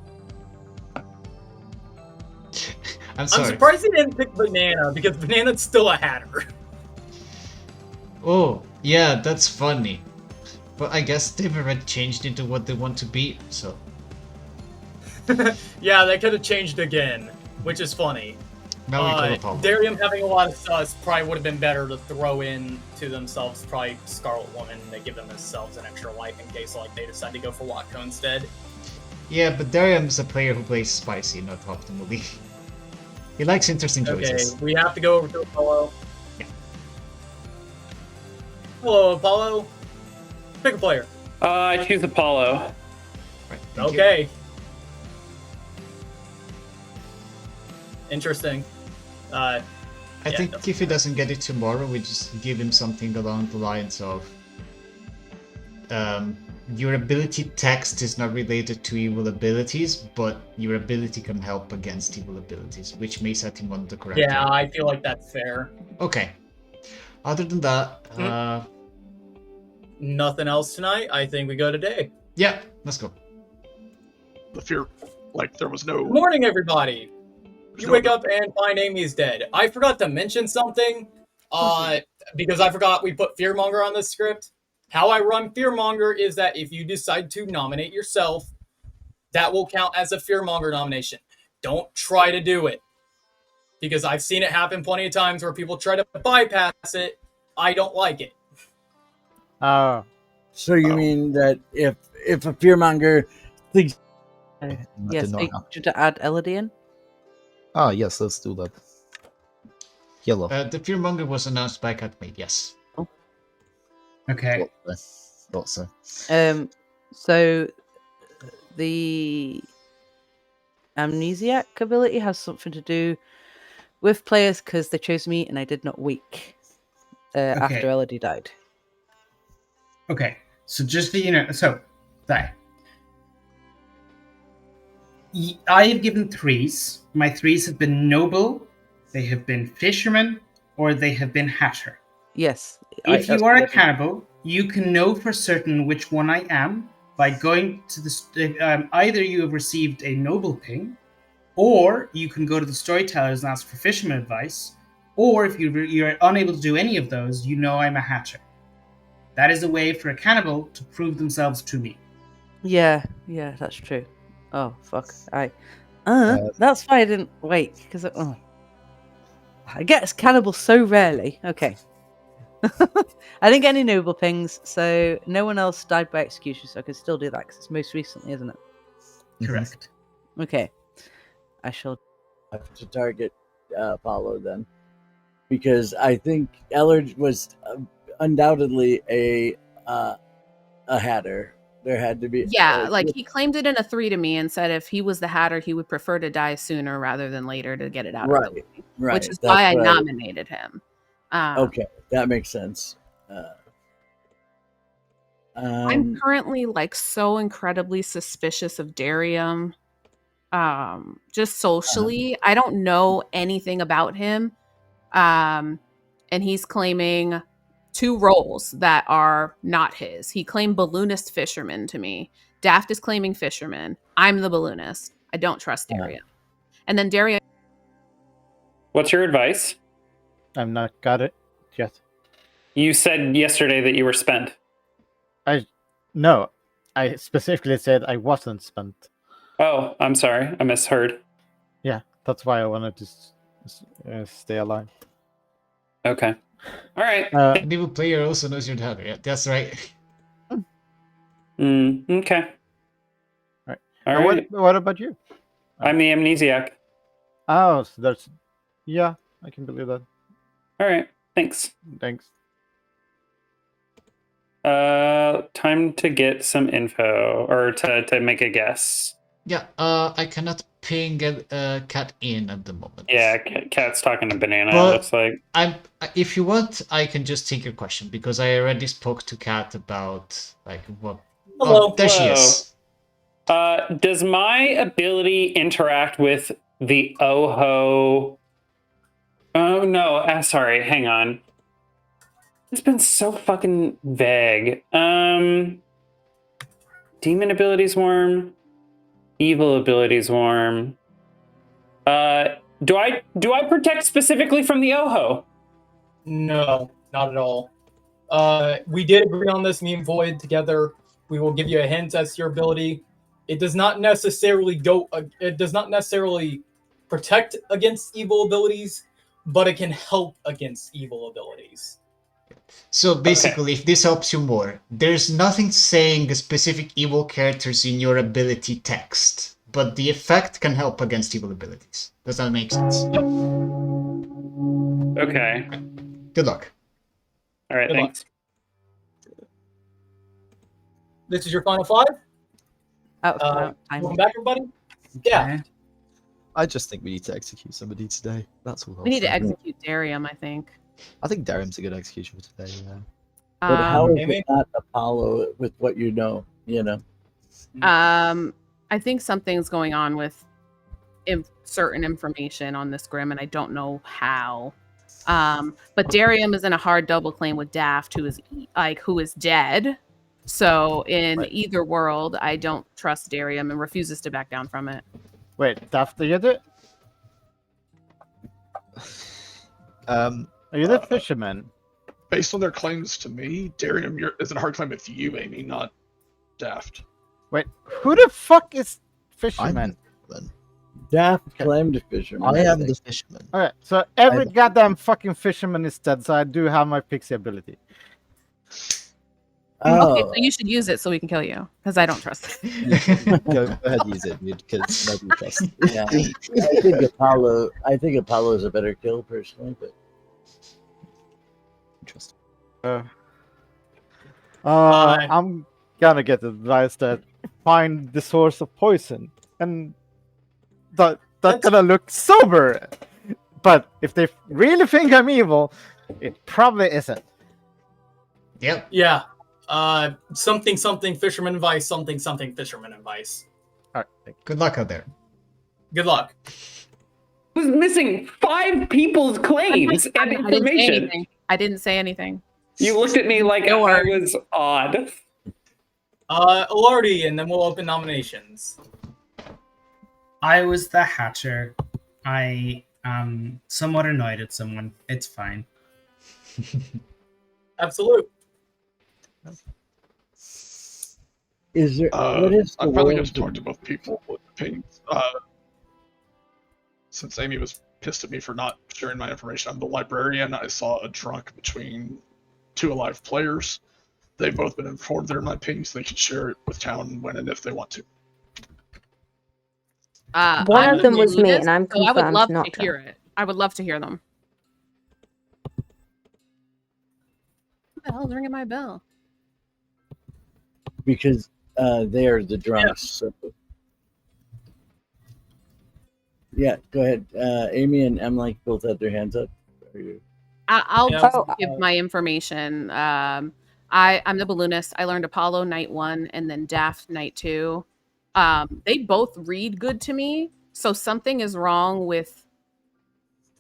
I'm sorry. I'm surprised he didn't pick Banana, because Banana's still a Hatter. Oh, yeah, that's funny. But I guess they've already changed into what they want to be, so... Yeah, they could have changed again, which is funny. Now we call Apollo. Darium having a lot of sus probably would have been better to throw in to themselves, probably Scarlet Woman. They give themselves an extra life in case like they decide to go for Watko instead. Yeah, but Darium's a player who plays spicy, not optimally. He likes interesting choices. Okay, we have to go over to Apollo. Yeah. Hello, Apollo. Pick a player. I choose Apollo. Right, Okay. Interesting. I think if he doesn't get it tomorrow, we just give him something along the lines of your ability text is not related to evil abilities, but your ability can help against evil abilities, which may set him on the correct Yeah, track. I feel like that's fair. Okay. Other than that, Nothing else tonight. I think we go today. yeah, let's go. The fear, like there was no. Good morning, everybody. You wake up and find Amy's dead. I forgot to mention something, because I forgot we put Fearmonger on the script. How I run Fearmonger is that if you decide to nominate yourself, that will count as a Fearmonger nomination. Don't try to do it, because I've seen it happen plenty of times where people try to bypass it. I don't like it. So you mean that if a fearmonger thinks... Yes, to add Elodie in? Ah, yes, let's do that. Yellow. The Fearmonger was announced by Cat Maid, yes. Okay. Thought so. So the amnesiac ability has something to do with players because they chose me and I did not wake after Elodie died. Okay, so just so you know, I have given threes. My threes have been noble, they have been fisherman, or they have been hatter. Yes. If you are a cannibal, you can know for certain which one I am by going to the. Either you have received a noble ping, or you can go to the storytellers and ask for fisherman advice, or if you're unable to do any of those, you know I'm a hatter. That is a way for a cannibal to prove themselves to me. Yeah, that's true. Oh fuck! That's why I didn't wake because I get cannibal so rarely. Okay, I didn't get any noble pings, so no one else died by execution, so I can still do that because it's most recently, isn't it? Correct. Okay, I shall have to target Apollo then, because I think Ellard was undoubtedly a hatter. There had to be. Yeah, like he claimed it in a 3 to me and said if he was the hatter, he would prefer to die sooner rather than later to get it out of the way. Right. Which is why I nominated him. Okay, that makes sense. I'm currently like so incredibly suspicious of Darium. Just socially, I don't know anything about him. And he's claiming 2 roles that are not his. He claimed balloonist fisherman to me. Daft is claiming fisherman. I'm the balloonist. I don't trust Darium. And then Darium. What's your advice? I'm not got it yet. You said yesterday that you were spent. No, I specifically said I wasn't spent. Oh, I'm sorry. I misheard. Yeah, that's why I wanted to stay alive. Okay. All right. New player also knows you're hatter. Yeah, that's right. Okay. Right. All right. What about you? I'm the amnesiac. Oh, so that's... Yeah, I can believe that. All right. Thanks. Time to get some info, or to make a guess. Yeah, I cannot ping Cat in at the moment. Yeah, Cat's talking to Banana, but it looks like. If you want, I can just take your question, because I already spoke to Cat about, like, what... Hello. Oh, there she is. Does my ability interact with the Oho... Oh, no, sorry, hang on. It's been so fucking vague. Demon abilities warm. Evil abilities warm. Do I protect specifically from the Oho? No, not at all. We did agree on this, me and Void together. We will give you a hint as to your ability. It does not necessarily it does not necessarily protect against evil abilities, but it can help against evil abilities. So basically, if this helps you more, there's nothing saying the specific evil characters in your ability text, but the effect can help against evil abilities. Does that make sense? Okay. Good luck. All right, thanks. This is your final 5? Welcome back, everybody. Yeah. I just think we need to execute somebody today. That's all. We need to execute Darium, I think. I think Darium's a good execution for today. Yeah. But how is it not Apollo with what you know? I think something's going on with certain information on this Grim, and I don't know how. But Darium is in a hard double claim with Daft, who is dead. So in either world, I don't trust Darium and refuses to back down from it. Wait, Daft, are you the... Are you the fisherman? Based on their claims to me, Darium is a hard claim with you, Amy, not Daft. Wait, who the fuck is fisherman? Daft claimed fisherman. I am the fisherman. Okay, so every goddamn fucking fisherman is dead, so I do have my pixie ability. Okay, so you should use it so we can kill you, because I don't trust it. Go ahead, use it, dude, because nobody trusts it. Yeah, I think Apollo is a better kill personally, but interesting. I'm gonna get advice that find the source of poison, and that gonna look sober. But if they really think I'm evil, it probably isn't. Yep. Yeah. Something fisherman advice, something fisherman advice. All right. Good luck out there. Good luck. Was missing 5 people's claims and information. I didn't say anything. You looked at me like I was odd. Alardi, and then we'll open nominations. I was the hatcher. I somewhat annoyed at someone. It's fine. Absolute. Is there? What is I the finally world get to talk to both people with opinions. Since Amy was pissed at me for not sharing my information, I'm the librarian. I saw a drunk between 2 alive players. They've both been informed they're in my ping, so they can share it with town when and if they want to. One of them was me, and I'm so I would confirmed love not to hear it. I would love to hear them. Who the hell's ringing my bell? Because they are the drunks. So. Yeah, go ahead. Amy and Emily both had their hands up. Are you? I'll just give my information. I'm the balloonist. I learned Apollo night 1 and then Daft night 2. They both read good to me, so something is wrong with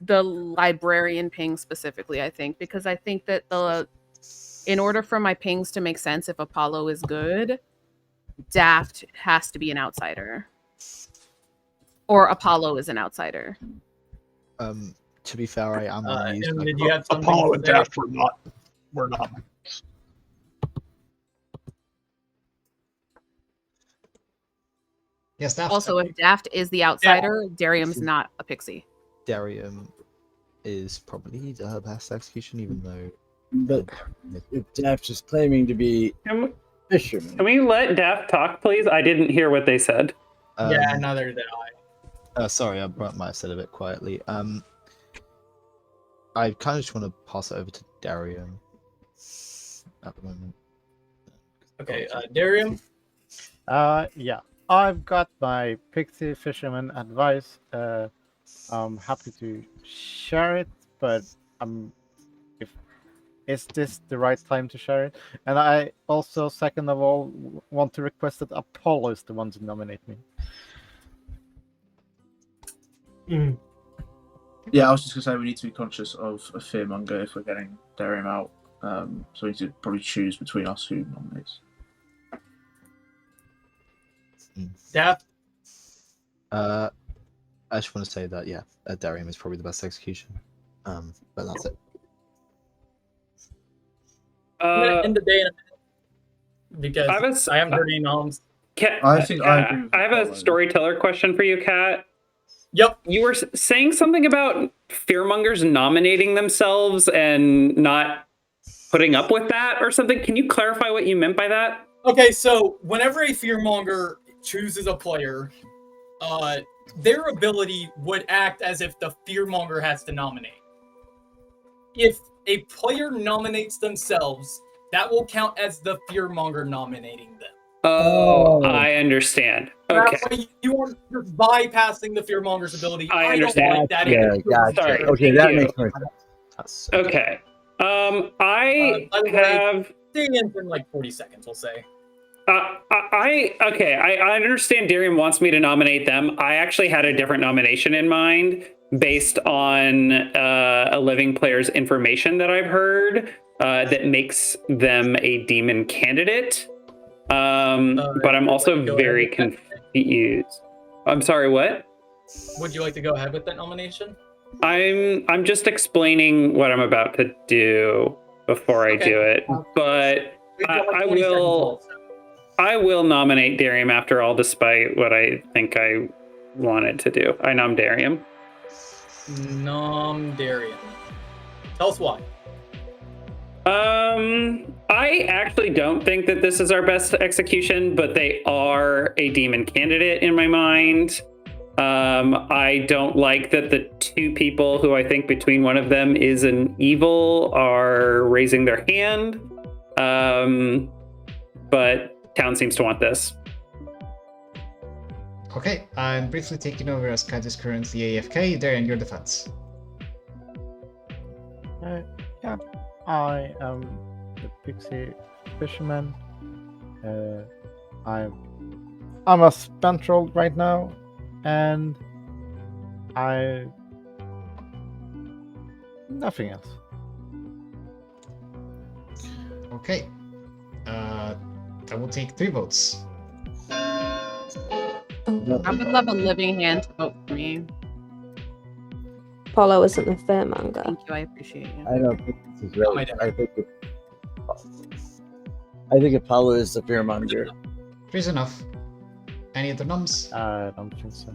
the librarian ping specifically, I think, because I think that in order for my pings to make sense, if Apollo is good, Daft has to be an outsider. Or Apollo is an outsider. To be fair, I am did you have Apollo and Daft were not. Yes, Daft. Also, if Daft is the outsider, Darium's not a pixie. Darium is probably the best execution, even though. But if Daft is claiming to be fisherman. Can we let Daft talk, please? I didn't hear what they said. Yeah, neither did I. Sorry, I might have said it a bit quietly. I kind of just want to pass it over to Darium at the moment. Okay, Darium? Yeah. I've got my Pixie Fisherman advice. I'm happy to share it, but is this the right time to share it? And I also, second of all, want to request that Apollo is the one to nominate me. Yeah, I was just going to say we need to be conscious of a fearmonger if we're getting Darium out. So we need to probably choose between us who nominates. Daft? I just want to say that, yeah, Darium is probably the best execution. But that's it. I'm going to end the day in a minute because I haven't heard any noms. I think I agree with I have a storyteller question for you, Kat. Yep. You were saying something about fearmongers nominating themselves and not putting up with that or something. Can you clarify what you meant by that? Okay, so whenever a fearmonger chooses a player, their ability would act as if the fearmonger has to nominate. If a player nominates themselves, that will count as the fearmonger nominating them. Oh, I understand. Okay. That way you aren't bypassing the fearmonger's ability. I understand. Don't like that Yeah, either. gotcha. Sorry. Okay, Thank that you. makes more sense. Okay. I By the way, have. stay in for like 40 seconds, we'll say. I understand Darium wants me to nominate them. I actually had a different nomination in mind based on a living player's information that I've heard that makes them a demon candidate. But I'm also very confused. I'm sorry, what? Would you like to go ahead with that nomination? I'm just explaining what I'm about to do before I do it. But I will nominate Darium after all, despite what I think I wanted to do. I nom Darium. Nom Darium. Tell us why. I actually don't think that this is our best execution, but they are a demon candidate in my mind. I don't like that the 2 people who I think between one of them is an evil are raising their hand. But town seems to want this. Okay, I'm briefly taking over as Cat is currently AFK. Darian, your defense. Yeah, I am the pixie fisherman. I'm a spent roll right now, and nothing else. Okay. That will take 3 votes. I would love a living hand to vote for me. Apollo isn't the fearmonger. Thank you, I appreciate you. I don't think this is really. I think Apollo is the fearmonger. 3's enough. Any other noms? I don't think so.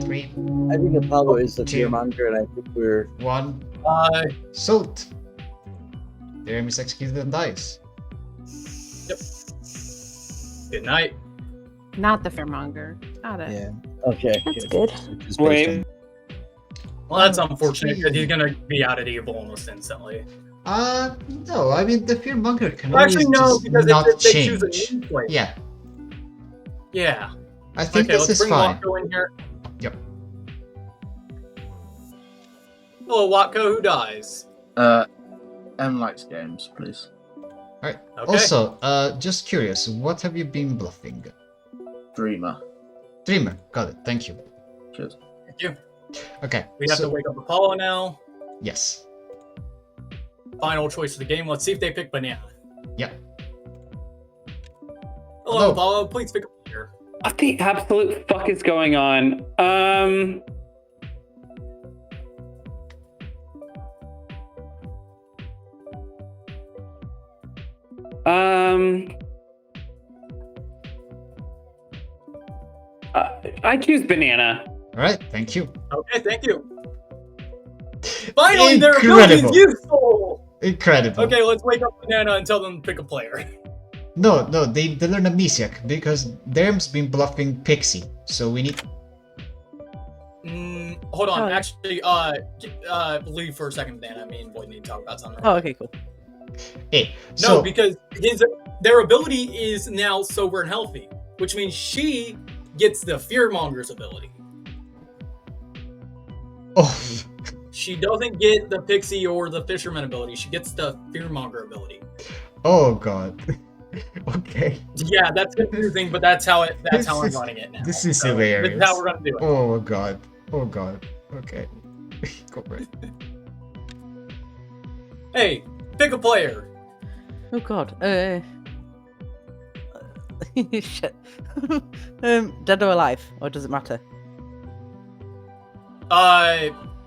3. I think Apollo is the 2, fearmonger, and I think we're 1. Sold. Darian is executed and dies. Yep. Good night. Not the fearmonger. Got it. Yeah. okay. That's good. Wait. Well, that's unfortunate because he's gonna be out of evil almost instantly. No, I mean the fearmonger can Well, actually, always no, just because not they change. choose a new place. Yeah, Yeah. I think Okay, this let's is bring fine. Watko in here. Yep. Hello, Watko. Who dies? M likes games, please. Alright. Okay. Also, just curious, what have you been bluffing? Dreamer. Dreamer. Got it. Thank you. Cheers. Thank you. Okay. We have to wake up Apollo now. Yes. Final choice of the game. Let's see if they pick banana. Yep. Hello, Apollo. Please pick up here. What the absolute fuck is going on? I choose banana. Alright, thank you. Okay, thank you. Finally, their ability is useful! Incredible. Okay, let's wake up banana and tell them to pick a player. No, they learn Amnesiac because Derm's been bluffing Pixie, so we need. Hold on, actually, leave for a second, banana. Me and Boyd need to talk about something. Oh, okay, cool. Hey, No, because their ability is now sober and healthy, which means she gets the fearmonger's ability. Oh. She doesn't get the pixie or the fisherman ability. She gets the fearmonger ability. Oh god. Okay. Yeah, that's confusing, but that's how I'm running it now. This is So, hilarious. This is how we're gonna do it. Oh god. Oh god. Okay. Go for it. Hey, pick a player. Oh god. Shit. Dead or alive, or does it matter?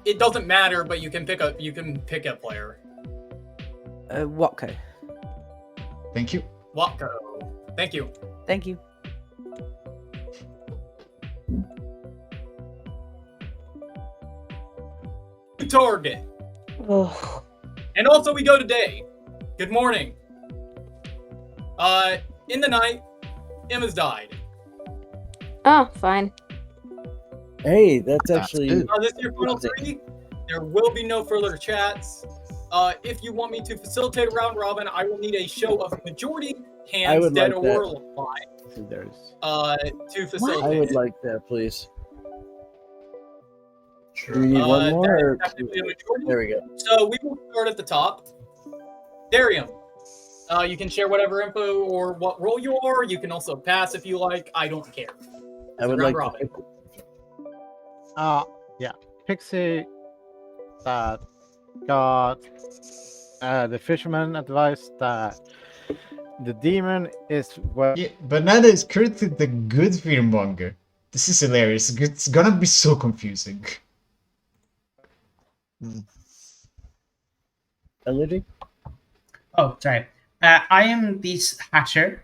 It doesn't matter, but you can pick a player. Watko. Thank you. Watko. Thank you. Thank you. Target. Oh. And also we go to day. Good morning. In the night, Emma's died. Oh, fine. Hey, that's actually. This is your final 3. There will be no further chats. If you want me to facilitate a round robin, I will need a show of majority hands, dead like or that. alive. To facilitate. I would like that, please. Do we need one more? Or there we go. So we will start at the top. Darium. You can share whatever info or what role you are. You can also pass if you like. I don't care. I would round like robin. Yeah. Pixie that got the fisherman advice that the demon is what. Yeah, Banana is currently the good fearmonger. This is hilarious. It's gonna be so confusing. Elodie? Oh, sorry. I am the Hatcher.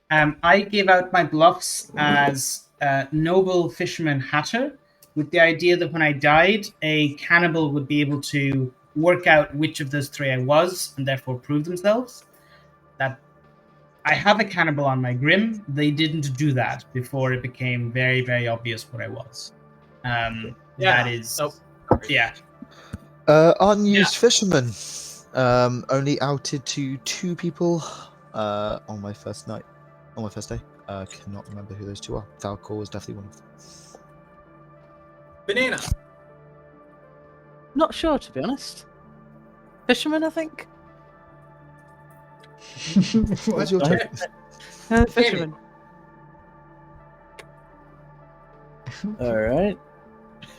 I gave out my bluffs as Noble Fisherman Hatcher, with the idea that when I died, a cannibal would be able to work out which of those 3 I was, and therefore prove themselves. That I have a cannibal on my Grim. They didn't do that before it became very, very obvious what I was. That is... Yeah. Unused fisherman. Only outed to 2 people on my first night. On my first day. Cannot remember who those two are. Falcor was definitely one of them. Banana. Not sure, to be honest. Fisherman, I think. What's your Okay. Fisherman. All right.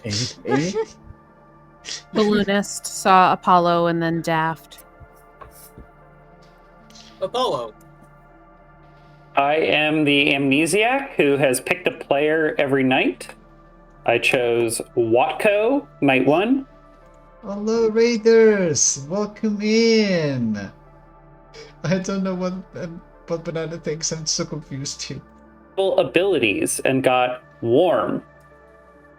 Amy? Balloonist saw Apollo and then Daft. Apollo. I am the amnesiac who has picked a player every night. I chose Watco, night 1. Hello, Raiders! Welcome in! I don't know what Banana thinks. I'm so confused too. Abilities and got warm.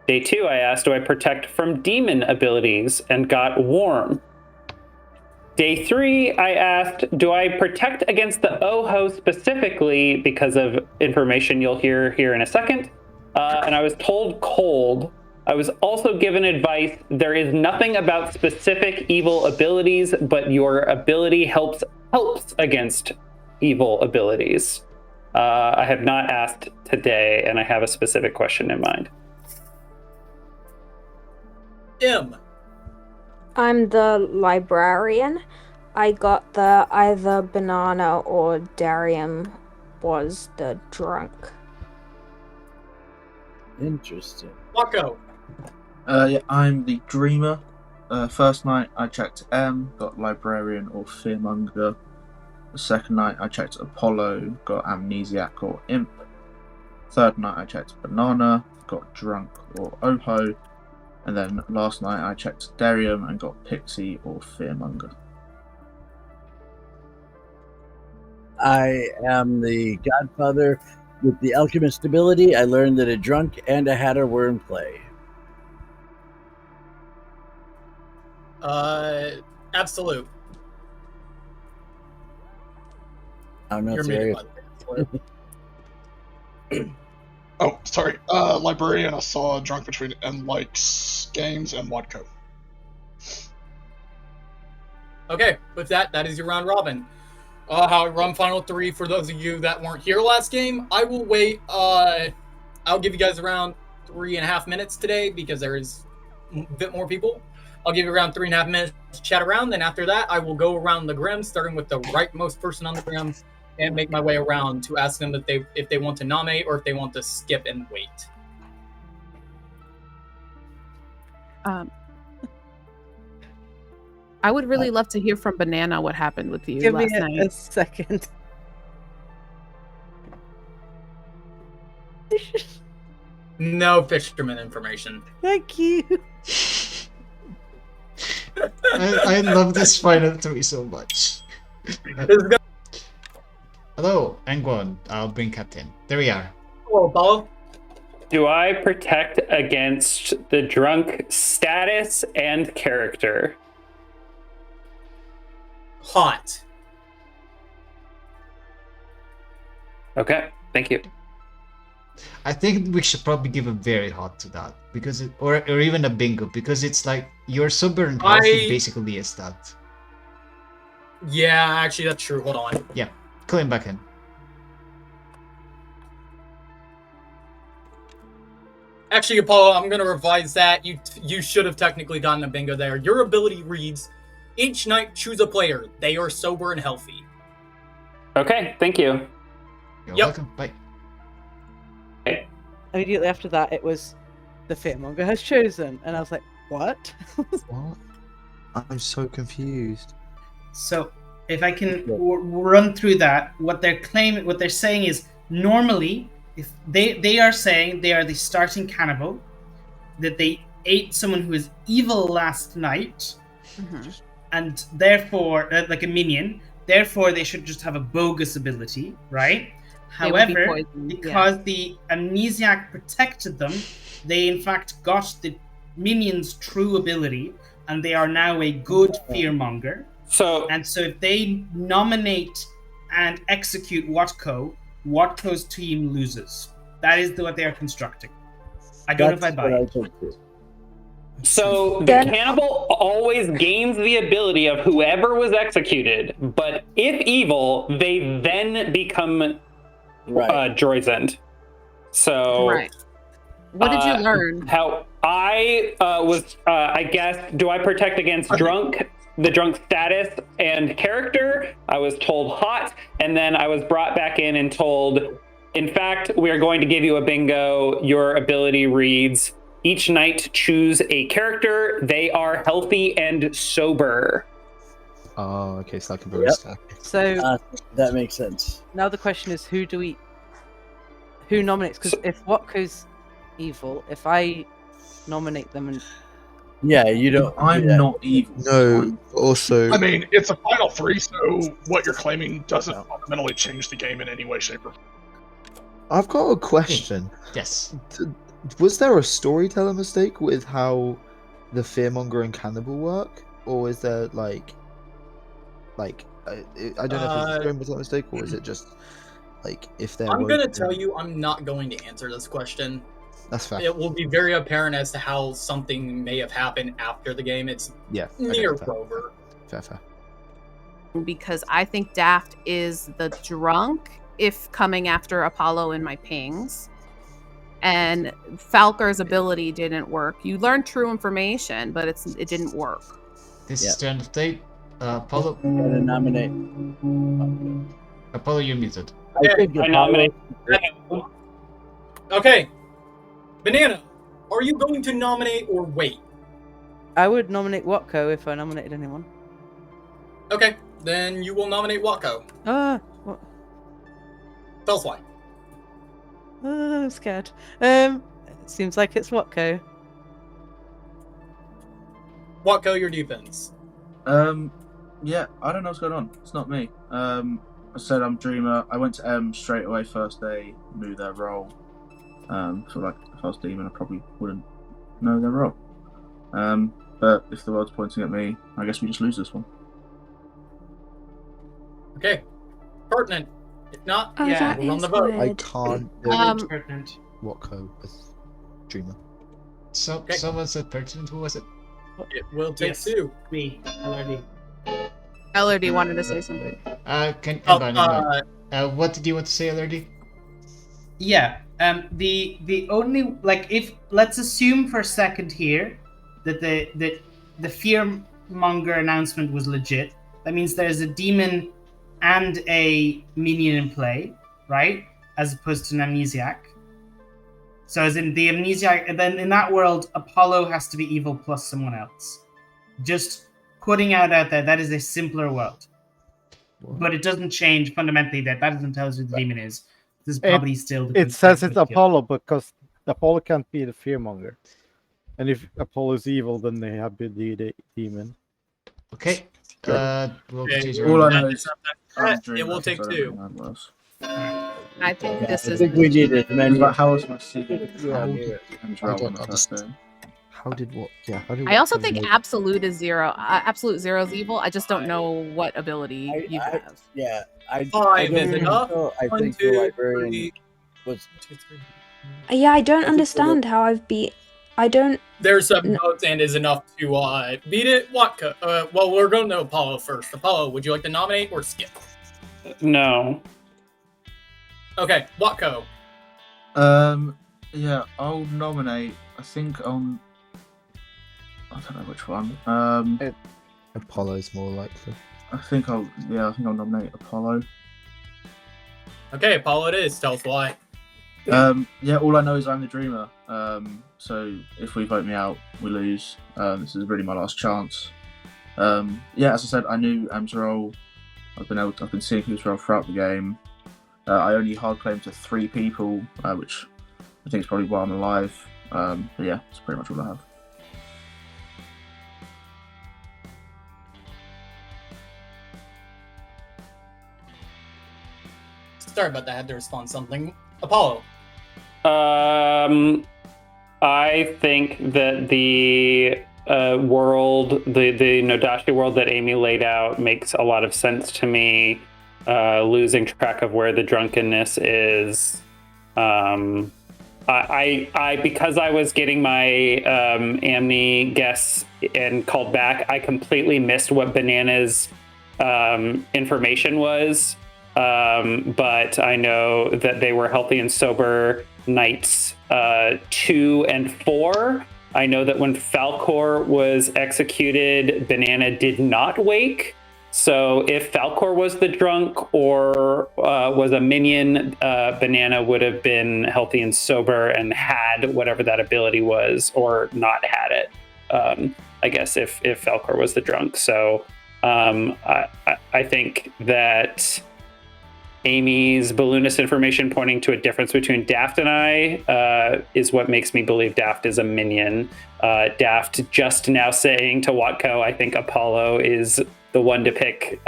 Day 2, I asked, do I protect from demon abilities and got warm. Day 3, I asked, do I protect against the Oho specifically because of information you'll hear here in a second? And I was told cold. I was also given advice, there is nothing about specific evil abilities, but your ability helps against evil abilities. I have not asked today, and I have a specific question in mind. M. I'm the librarian. I got the either Banana or Darium was the drunk. Interesting. Watco. Yeah, I'm the dreamer. First night I checked M, got librarian or fearmonger. The second night I checked Apollo, got amnesiac or imp. Third night I checked Banana, got drunk or Oho. And then last night I checked Darium and got Pixie or Fearmonger. I am the godfather with the alchemist ability. I learned that a drunk and a hatter were in play. Absolute. I'm not You're serious. muted, Oh, sorry. Librarian, I saw drunk between Likes Games and Watco. Okay, with that is your round robin. How I run final 3 for those of you that weren't here last game. I will wait. I'll give you guys around 3.5 minutes today because there is a bit more people. I'll give you around 3.5 minutes to chat around. Then after that, I will go around the Grim, starting with the rightmost person on the Grim, and make my way around to ask them if they want to nominate or if they want to skip and wait. I would really love to hear from Banana what happened with you Give last me night. a second. No fisherman information. Thank you. I love this final 3 so much. Hello, Angwon. I'll bring Captain. There we are. Hello, Apollo. Do I protect against the drunk status and character? Hot. Okay, thank you. I think we should probably give a very hot to that because or even a bingo because it's like you're sober and healthy basically is that. Yeah, actually that's true. Hold on. Yeah, call him back in. Actually, Apollo, I'm gonna revise that. You should have technically gotten a bingo there. Your ability reads, each night choose a player. They are sober and healthy. Okay, thank you. You're welcome. Bye. Immediately after that, it was the Fearmonger has chosen, and I was like, "What? What? I'm so confused." So, if I can run through that, what they're saying is normally, if they are saying they are the starting cannibal, that they ate someone who is evil last night, and therefore, like a minion, therefore they should just have a bogus ability, right? However, because the amnesiac protected them, they in fact got the minion's true ability, and they are now a good fearmonger. So if they nominate and execute Watco's team loses. That is what they are constructing. I don't know if I buy it. So the cannibal always gains the ability of whoever was executed, but if evil, they then become Droid's So, Right. What did you learn? How I was, I guess, do I protect against the drunk status and character? I was told hot, and then I was brought back in and told, in fact, we are going to give you a bingo. Your ability reads, each night choose a character. They are healthy and sober. Oh, okay, so like a barista. So that makes sense. Now the question is, who nominates? Because if Watko's evil, if I nominate them and you don't. I'm not evil. No, also. I mean, it's a final 3, so what you're claiming doesn't fundamentally change the game in any way, shape, or form. I've got a question. Yes. Was there a storyteller mistake with how the fearmonger and cannibal work, or is there like I don't know if it's a mistake, or is it just like if they're. I'm gonna tell you, I'm not going to answer this question. That's fair. It will be very apparent as to how something may have happened after the game. It's near over. Fair. Because I think Daft is the drunk if coming after Apollo in my pings. And Falker's ability didn't work. You learned true information, but it didn't work. This is the end of the day. Apollo. I'm gonna nominate. Apollo, you're muted. I nominate. Okay. Banana, are you going to nominate or wait? I would nominate Watko if I nominated anyone. Okay, then you will nominate Watko. What? Tell us why. I'm scared. Seems like it's Watko. Watko, your defense. Yeah, I don't know what's going on. It's not me. I said I'm Dreamer. I went to M straight away first day, knew their role. So like if I was Demon, I probably wouldn't know their role. But if the world's pointing at me, I guess we just lose this one. Okay. Pertinent. If not, Oh, that we'll run is the vote. I weird. can't Pertinent. Watko as Dreamer. So someone said pertinent. Who was it? It will take Yes. two. Me, LRD. LRD wanted to say something. What did you want to say, LRD? Yeah. The only if let's assume for a second here that the fearmonger announcement was legit. That means there's a demon and a minion in play, right? As opposed to an amnesiac. So as in the amnesiac, then in that world, Apollo has to be evil plus someone else. Just putting out there, that is a simpler world. But it doesn't change fundamentally that doesn't tell us who the demon is. This is probably still the It says it's Apollo because Apollo can't be the fearmonger. And if Apollo is evil, then they have to be the demon. Okay. All I know is it will take two. I think this is. I think we need it. How was my secret? I don't understand. How did what? Yeah. How did I also think Absolute is zero. Absolute Zero is evil. I just don't know what ability you have. Yeah, I Five don't is think enough. so. I One, think two, the librarian three. was. Yeah, I don't understand how I've beat. I don't. There's some votes and is enough to beat it. Watko. Well, we're going to Apollo first. Apollo, would you like to nominate or skip? No. Okay, Watko. Yeah, I'll nominate. I think on. I don't know which one. Apollo's more likely. I think I'll nominate Apollo. Okay, Apollo it is. Tell us why. Yeah, all I know is I'm the Dreamer. So if we vote me out, we lose. This is really my last chance. Yeah, as I said, I knew Am's role. I've been seeing his role throughout the game. I only hard claim to 3 people, which I think is probably why I'm alive. But yeah, that's pretty much all I have. Sorry about that. I had to respond to something. Apollo. I think that the world, the Nodashi world that Amy laid out makes a lot of sense to me. Losing track of where the drunkenness is. I because I was getting my Amni guess and called back, I completely missed what Banana's information was. but I know that they were healthy and sober nights 2 and 4. I know that when Falcor was executed, Banana did not wake. So if Falcor was the drunk or was a minion, Banana would have been healthy and sober and had whatever that ability was, or not had it. I guess if Falcor was the drunk. So I think that Amy's balloonist information pointing to a difference between Daft and I is what makes me believe Daft is a minion. Daft just now saying to Watco, I think Apollo is the one to pick,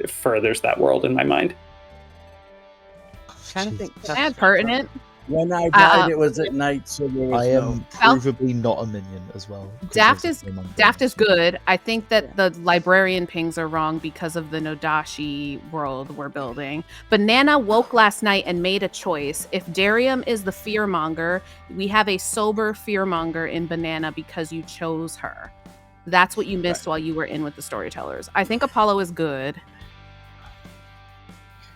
furthers that world in my mind. Trying to think. And pertinent. When I died, it was at night, so there was I am Fal- provably not a minion as well. 'cause Daft there's is a name on Daft there. is good. I think that the librarian pings are wrong because of the Nodashi world we're building. Banana woke last night and made a choice. If Darium is the fearmonger, we have a sober fearmonger in Banana because you chose her. That's what you missed while you were in with the storytellers. I think Apollo is good.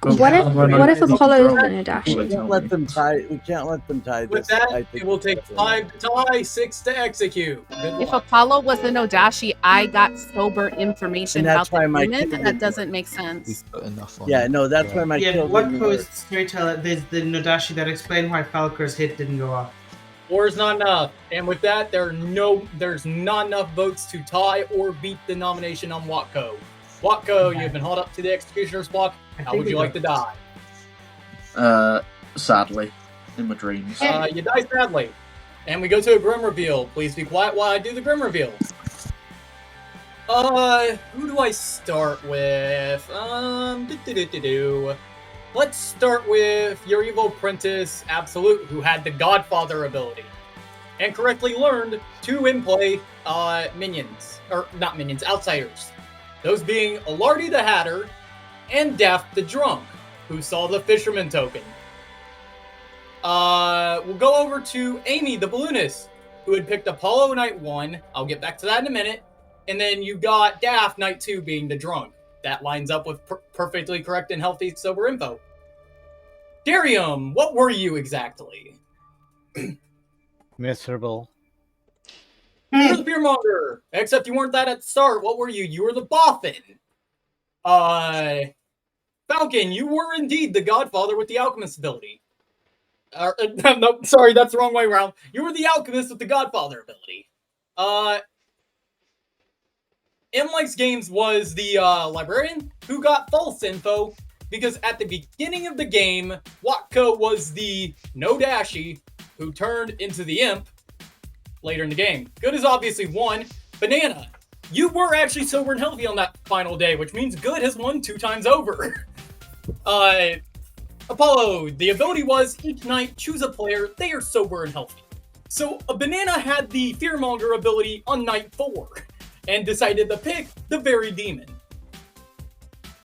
What if Apollo is the Nodashi? We can't let them tie. We can't let them tie With this. that, it will take 5 to tie, 6 to execute. Good If luck. Apollo was the Nodashi, I got sober information And about that's the why my demon. kid That didn't doesn't make sense. We've put enough on Yeah, it. no, that's why my Yeah, kill what didn't post work. Storyteller? There's the Nodashi that explained why Falcor's hit didn't go off. 4 is not enough. And with that, there's not enough votes to tie or beat the nomination on Watco. Watco, you've been hauled up to the executioner's block. How would you like to die? Sadly, in my dreams. You die sadly. And we go to a grim reveal. Please be quiet while I do the grim reveal. Who do I start with? Let's start with your evil apprentice, Absolute, who had the Godfather ability. And correctly learned 2 in-play minions. Or, not minions, outsiders. Those being Alardi the Hatter and Daft the Drunk, who saw the Fisherman token. We'll go over to Amy the Balloonist, who had picked Apollo Night 1. I'll get back to that in a minute. And then you got Daft Night 2 being the Drunk. That lines up with perfectly correct and healthy sober info. Darium, what were you exactly? Miserable. You were the Fearmonger, except you weren't that at the start. What were you? You were the Boffin. Falcon, you were indeed the Godfather with the Alchemist ability. No, sorry, that's the wrong way around. You were the Alchemist with the Godfather ability. M-Likes Games was the Librarian who got false info because at the beginning of the game, Watco was the Nodashi who turned into the Imp later in the game. Good is obviously won. Banana, you were actually sober and healthy on that final day, which means Good has won 2 times over. Apollo, the ability was each night choose a player, they are sober and healthy. So a Banana had the Fearmonger ability on night 4 and decided to pick the very demon.